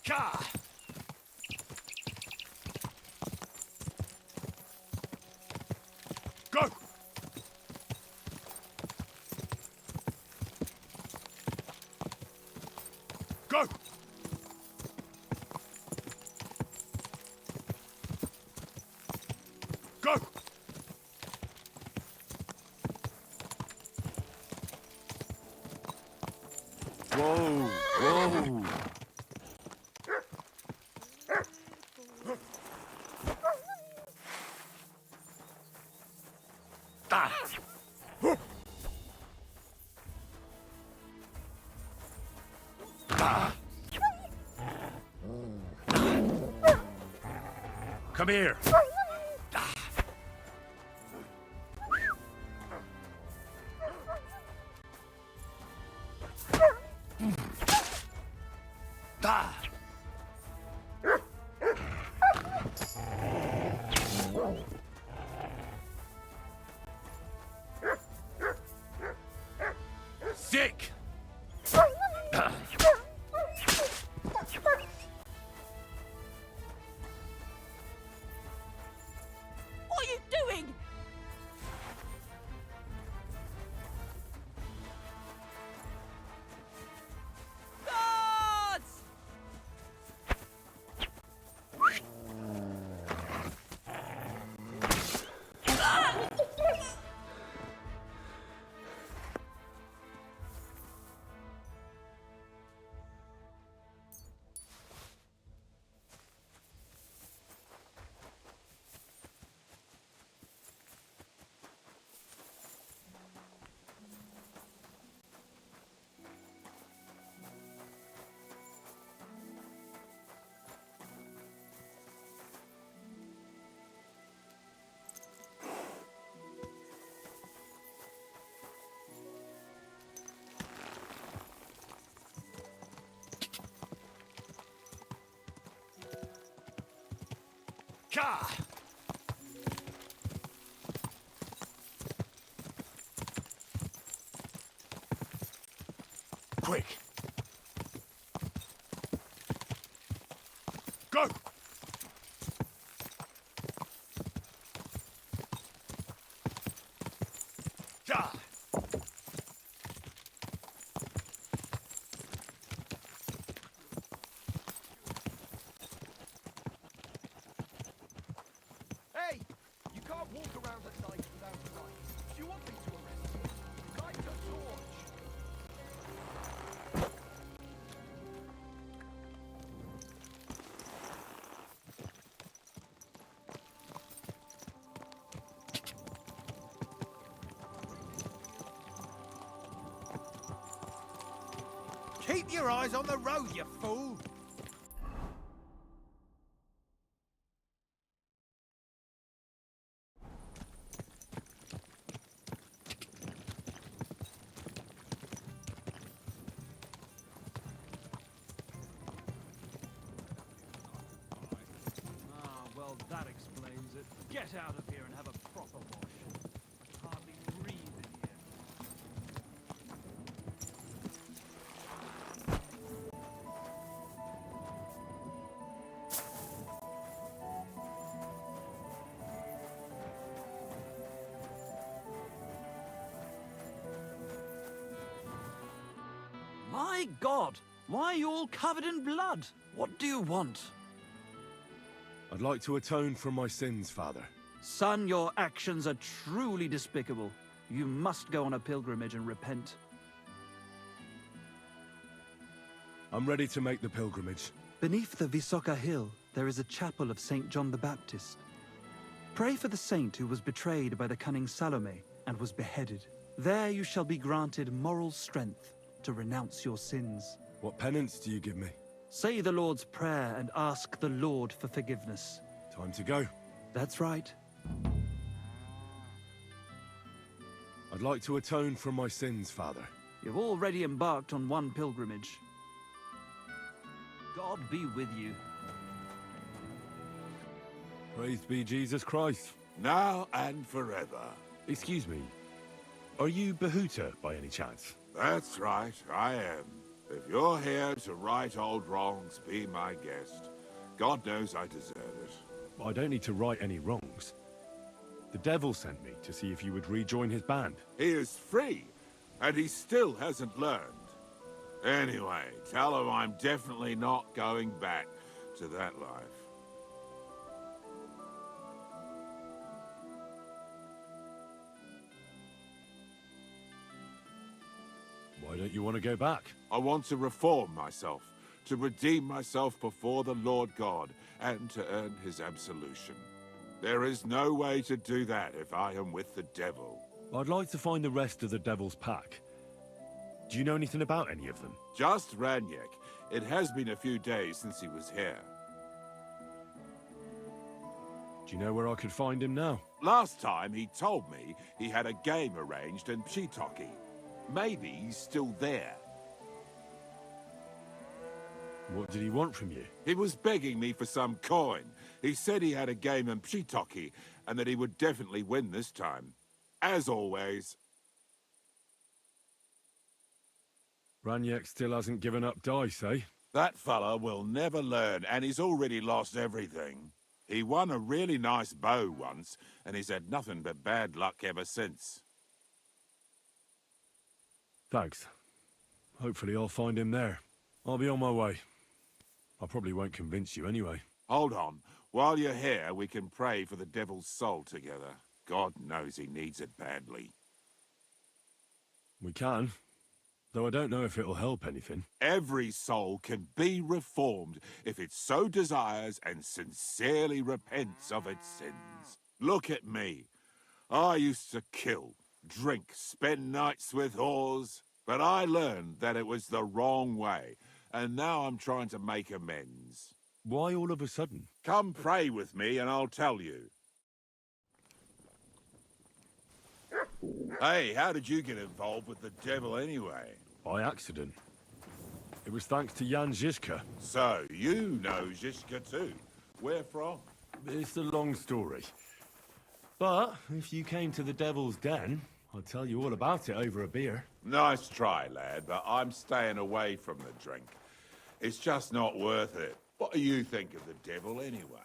C: Carve! Go! Go! Go! Whoa! Whoa! Come here. Sick.
M: What are you doing? Guards!
C: Carve! Quick! Go! Carve!
O: Hey! You can't walk around at night without a light. Do you want me to arrest you? Light a torch!
S: Keep your eyes on the road, you fool!
D: Well, that explains it. Get out of here and have a proper wash. Hardly breathe in here.
T: My God! Why are you all covered in blood? What do you want?
H: I'd like to atone for my sins, Father.
T: Son, your actions are truly despicable. You must go on a pilgrimage and repent.
H: I'm ready to make the pilgrimage.
T: Beneath the Visoka hill, there is a chapel of St. John the Baptist. Pray for the saint who was betrayed by the cunning Salome and was beheaded. There you shall be granted moral strength to renounce your sins.
H: What penance do you give me?
T: Say the Lord's Prayer and ask the Lord for forgiveness.
H: Time to go.
T: That's right.
H: I'd like to atone for my sins, Father.
T: You've already embarked on one pilgrimage. God be with you.
H: Praised be Jesus Christ.
B: Now and forever.
H: Excuse me. Are you Bahuta by any chance?
B: That's right, I am. If you're here to right old wrongs, be my guest. God knows I deserve it.
H: I don't need to right any wrongs. The devil sent me to see if you would rejoin his band.
B: He is free, and he still hasn't learned. Anyway, tell him I'm definitely not going back to that life.
H: Why don't you want to go back?
B: I want to reform myself, to redeem myself before the Lord God, and to earn his absolution. There is no way to do that if I am with the devil.
H: I'd like to find the rest of the devil's pack. Do you know anything about any of them?
B: Just Ranyek. It has been a few days since he was here.
H: Do you know where I could find him now?
B: Last time he told me he had a game arranged in Pshitoki. Maybe he's still there.
H: What did he want from you?
B: He was begging me for some coin. He said he had a game in Pshitoki and that he would definitely win this time. As always.
H: Ranyek still hasn't given up dice, eh?
B: That fella will never learn, and he's already lost everything. He won a really nice bow once, and he's had nothing but bad luck ever since.
H: Thanks. Hopefully I'll find him there. I'll be on my way. I probably won't convince you anyway.
B: Hold on. While you're here, we can pray for the devil's soul together. God knows he needs it badly.
H: We can. Though I don't know if it'll help anything.
B: Every soul can be reformed if it so desires and sincerely repents of its sins. Look at me. I used to kill, drink, spend nights with whores, but I learned that it was the wrong way, and now I'm trying to make amends.
H: Why all of a sudden?
B: Come pray with me and I'll tell you. Hey, how did you get involved with the devil anyway?
H: By accident. It was thanks to Jan Žižka.
B: So, you know Žižka too. Where from?
H: It's a long story. But if you came to the Devil's Den, I'll tell you all about it over a beer.
B: Nice try, lad, but I'm staying away from the drink. It's just not worth it. What do you think of the devil anyway?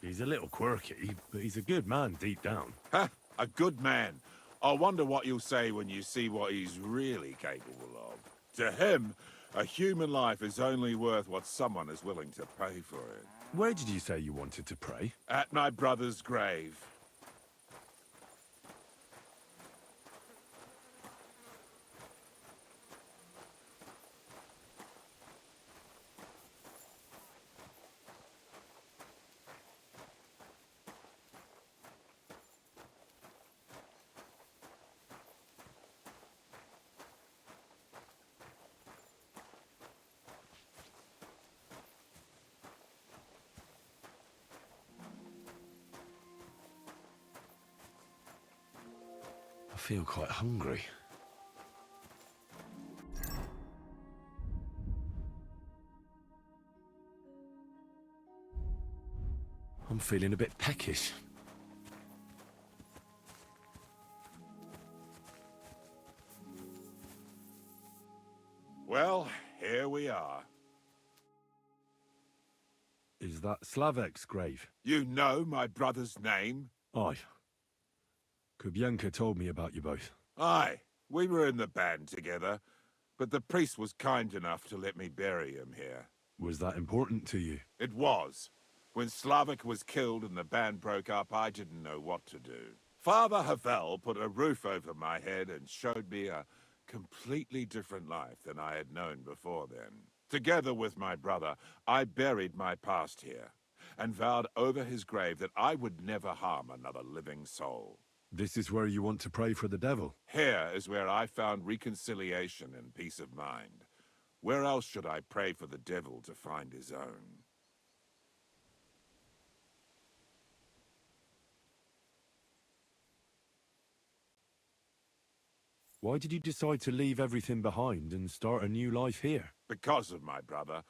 H: He's a little quirky, but he's a good man deep down.
B: Ha! A good man. I wonder what you'll say when you see what he's really capable of. To him, a human life is only worth what someone is willing to pay for it.
H: Where did you say you wanted to pray?
B: At my brother's grave.
H: I feel quite hungry. I'm feeling a bit peckish.
B: Well, here we are.
H: Is that Slavek's grave?
B: You know my brother's name?
H: Aye. Kubyanka told me about you both.
B: Aye, we were in the band together. but the priest was kind enough to let me bury him here.
H: Was that important to you?
B: It was. When Slavik was killed and the band broke up, I didn't know what to do. Father Havel put a roof over my head and showed me a completely different life than I had known before then. Together with my brother, I buried my past here, and vowed over his grave that I would never harm another living soul.
H: This is where you want to pray for the devil?
B: Here is where I found reconciliation and peace of mind. Where else should I pray for the devil to find his own?
H: Why did you decide to leave everything behind and start a new life here?
B: Because of my brother.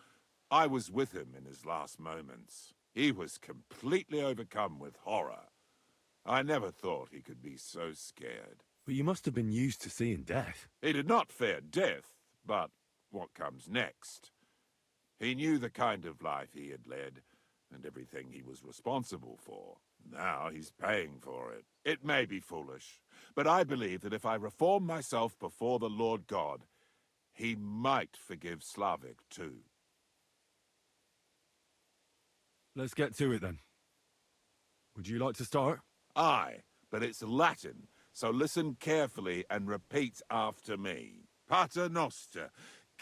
B: I was with him in his last moments. He was completely overcome with horror. I never thought he could be so scared.
H: But you must have been used to seeing death.
B: He did not fear death, but what comes next. He knew the kind of life he had led, and everything he was responsible for. Now he's paying for it. It may be foolish, but I believe that if I reform myself before the Lord God, he might forgive Slavik too.
H: Let's get to it then. Would you like to start?
B: Aye, but it's Latin, so listen carefully and repeat after me. Pater Noster,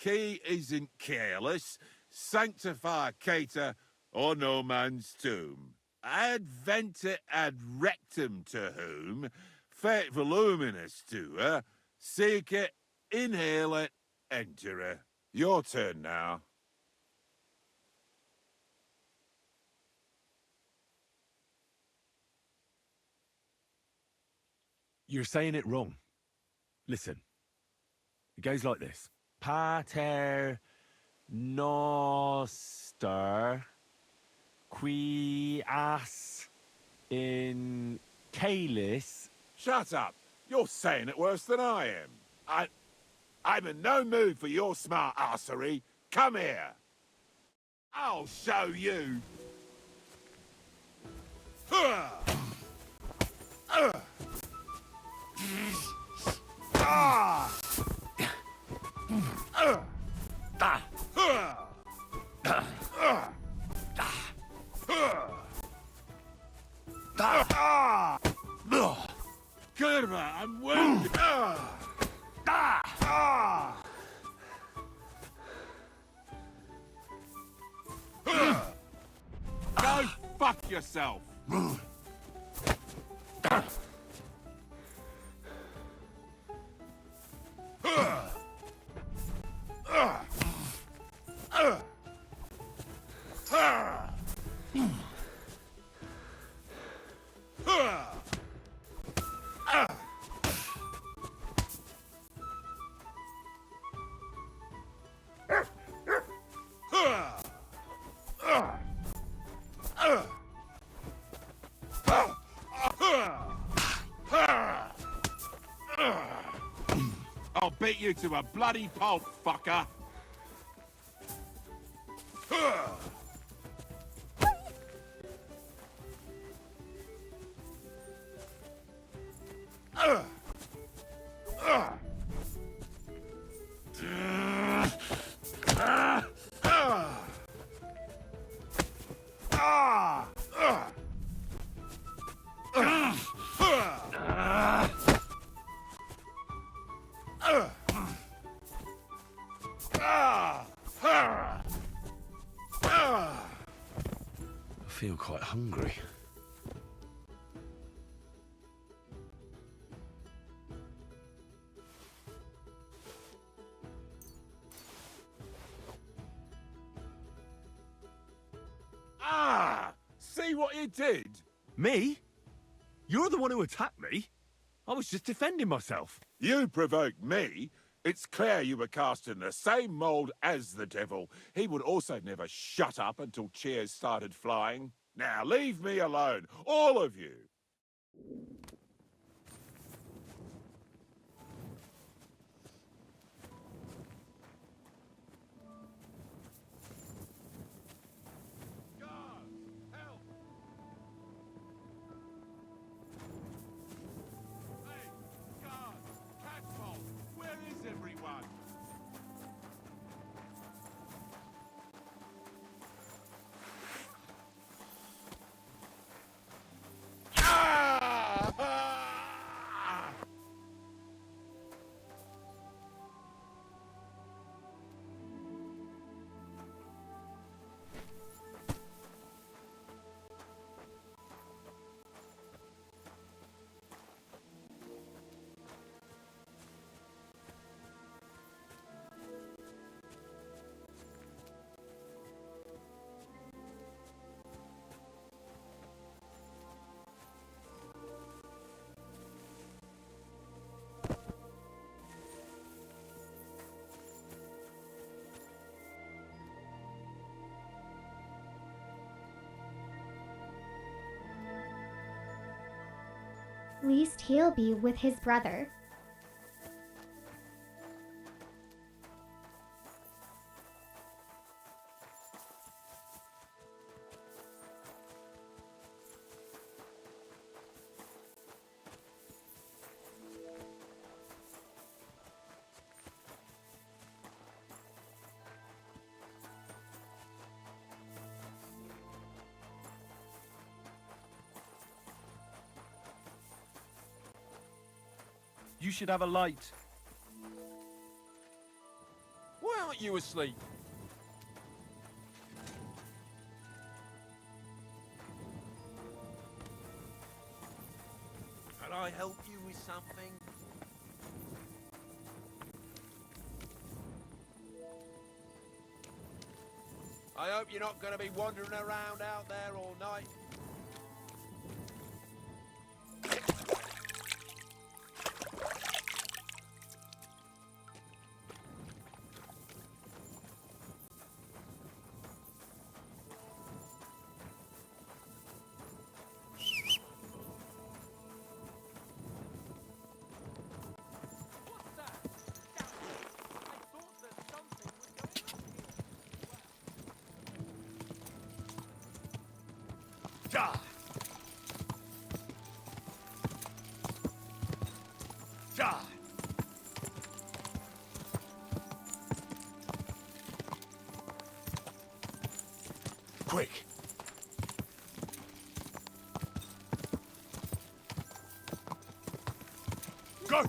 B: qui isn't careless, sanctificator, or no man's tomb. Adventure ad rectum to whom, fet voluminous to her, seek it, inhale it, enter her. Your turn now.
H: You're saying it wrong. Listen. It goes like this. Pater Noster qui as in calis.
B: Shut up! You're saying it worse than I am. I'm in no mood for your smart arsery. Come here. I'll show you. Kurva, I'm wounded. Go fuck yourself. I'll beat you to a bloody pulp, fucker!
H: I feel quite hungry.
B: Ah! See what you did?
H: Me? You're the one who attacked me. I was just defending myself.
B: You provoked me. It's clear you were cast in the same mould as the devil. He would also never shut up until cheers started flying. Now leave me alone, all of you.
A: Least he'll be with his brother.
P: You should have a light.
D: Why aren't you asleep?
H: Can I help you with something? I hope you're not going to be wandering around out there all night. Ja! Ja! Quick! Go!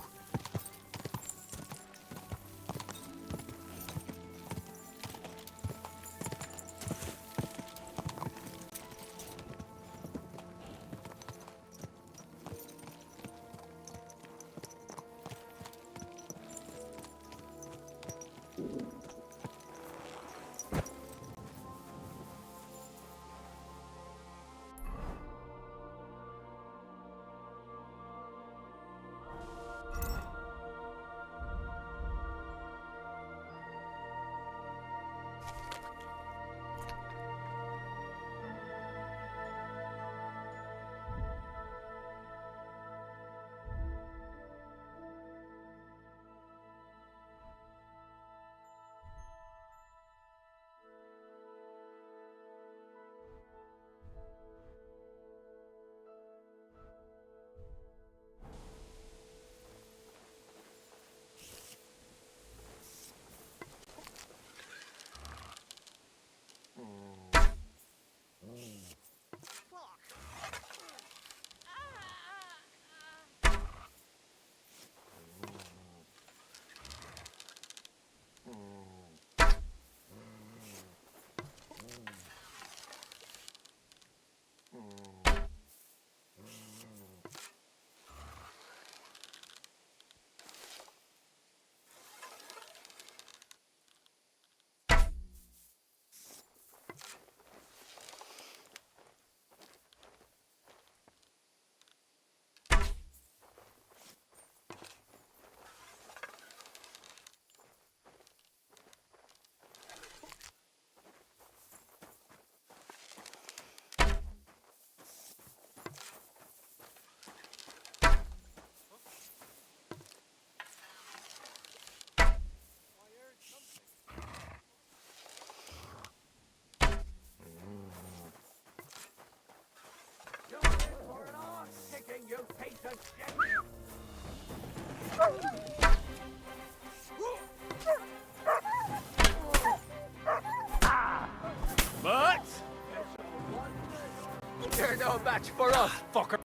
D: But
P: You're no match for us, fucker.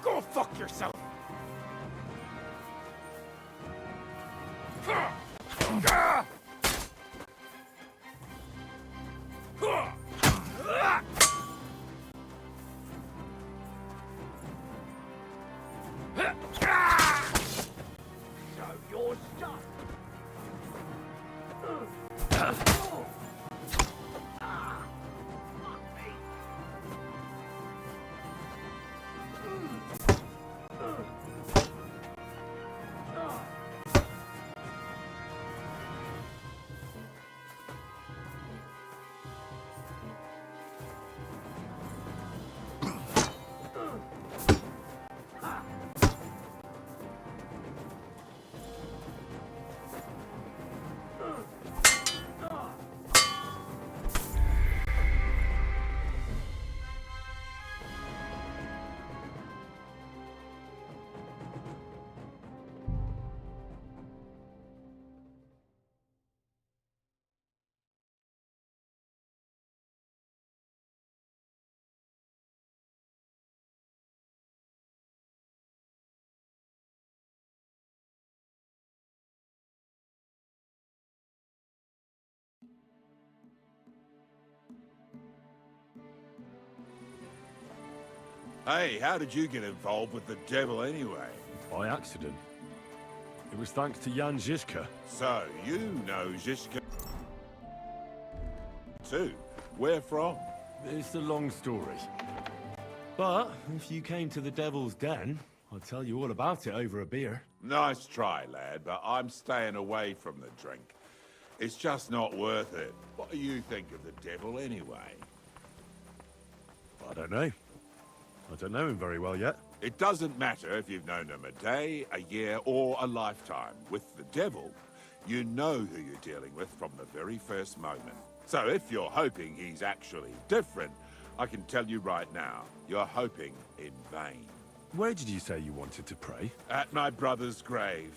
D: go fuck yourself.
B: Hey, how did you get involved with the devil anyway?
C: By accident. It was thanks to Jan Žižka.
B: So, you know Žižka too. Where from?
C: It's a long story. But if you came to the Devil's Den, I'll tell you all about it over a beer.
B: Nice try, lad, but I'm staying away from the drink. It's just not worth it. What do you think of the devil anyway?
C: I don't know. I don't know him very well yet.
B: It doesn't matter if you've known him a day, a year, or a lifetime. With the devil, you know who you're dealing with from the very first moment. So if you're hoping he's actually different, I can tell you right now, you're hoping in vain.
C: Where did you say you wanted to pray?
B: At my brother's grave.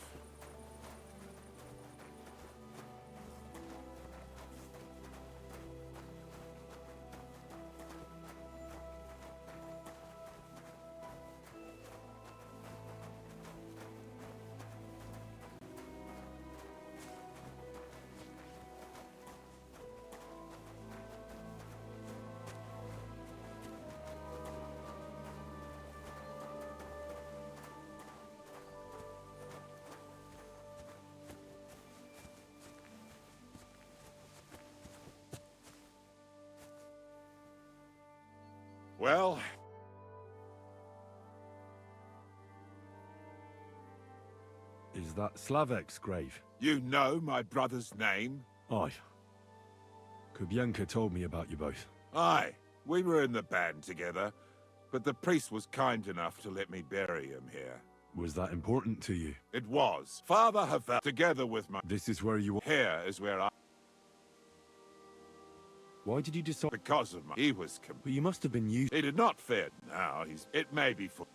B: Well...
C: Is that Slavek's grave?
B: You know my brother's name?
C: Aye. Kubienka told me about you both.
B: Aye. We were in the band together, but the priest was kind enough to let me bury him here.
C: Was that important to you?
B: It was. Father Havel, together with my...
C: This is where you...
B: Here is where I...
C: Why did you decide...
B: Because of my... He was...
C: But you must have been used...
B: He did not fit. Now he's... It may be for...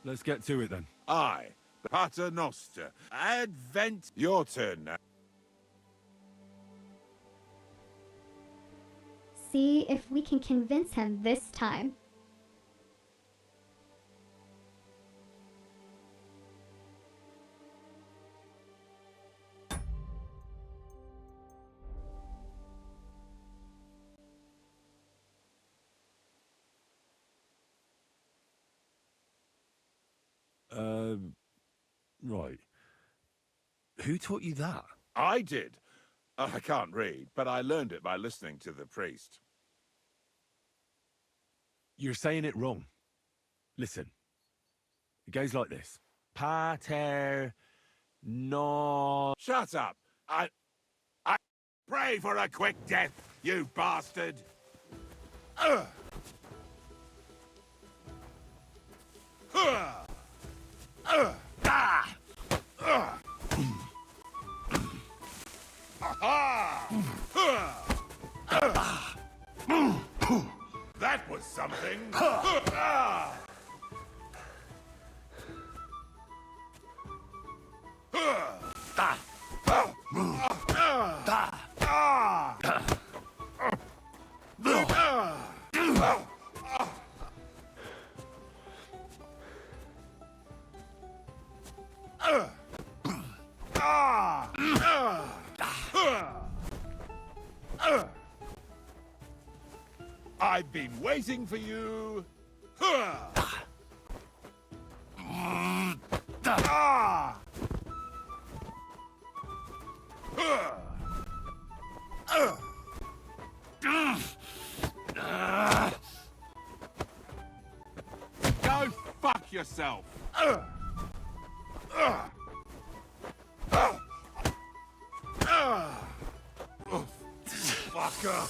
C: Let's get to it then.
B: Aye. Pater Noster. Advent... Your turn now.
A: See if we can convince him this time.
C: Right. Who taught you that?
B: I did. I can't read, but I learned it by listening to the priest.
C: You're saying it wrong. Listen. It goes like this. Pater... No...
B: Shut up! I pray for a quick death, you bastard! Ugh! Ah! That was something. I've been waiting for you. Go fuck yourself. Fucker.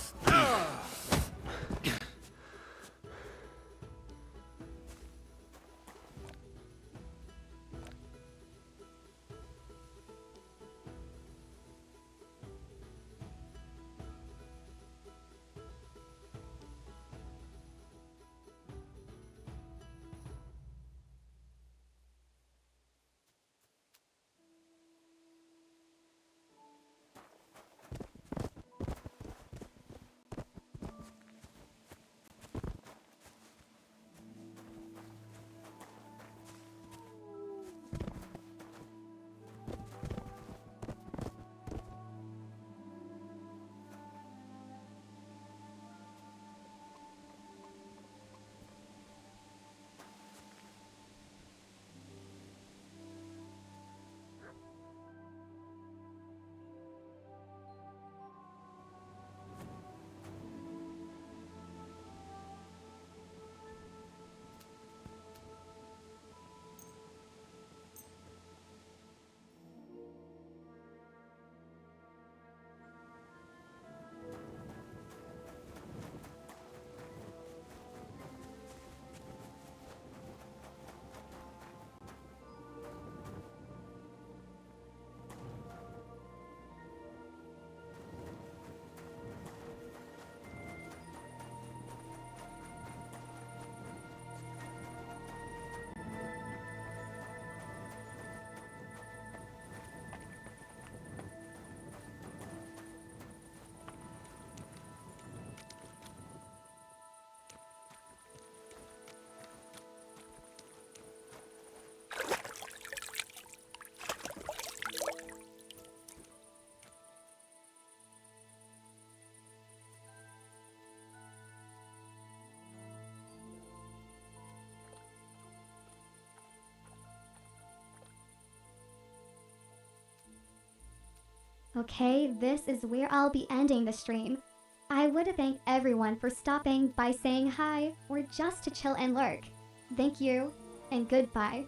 A: Okay, this is where I'll be ending the stream. I would thank everyone for stopping by saying hi or just to chill and lurk. Thank you, and goodbye.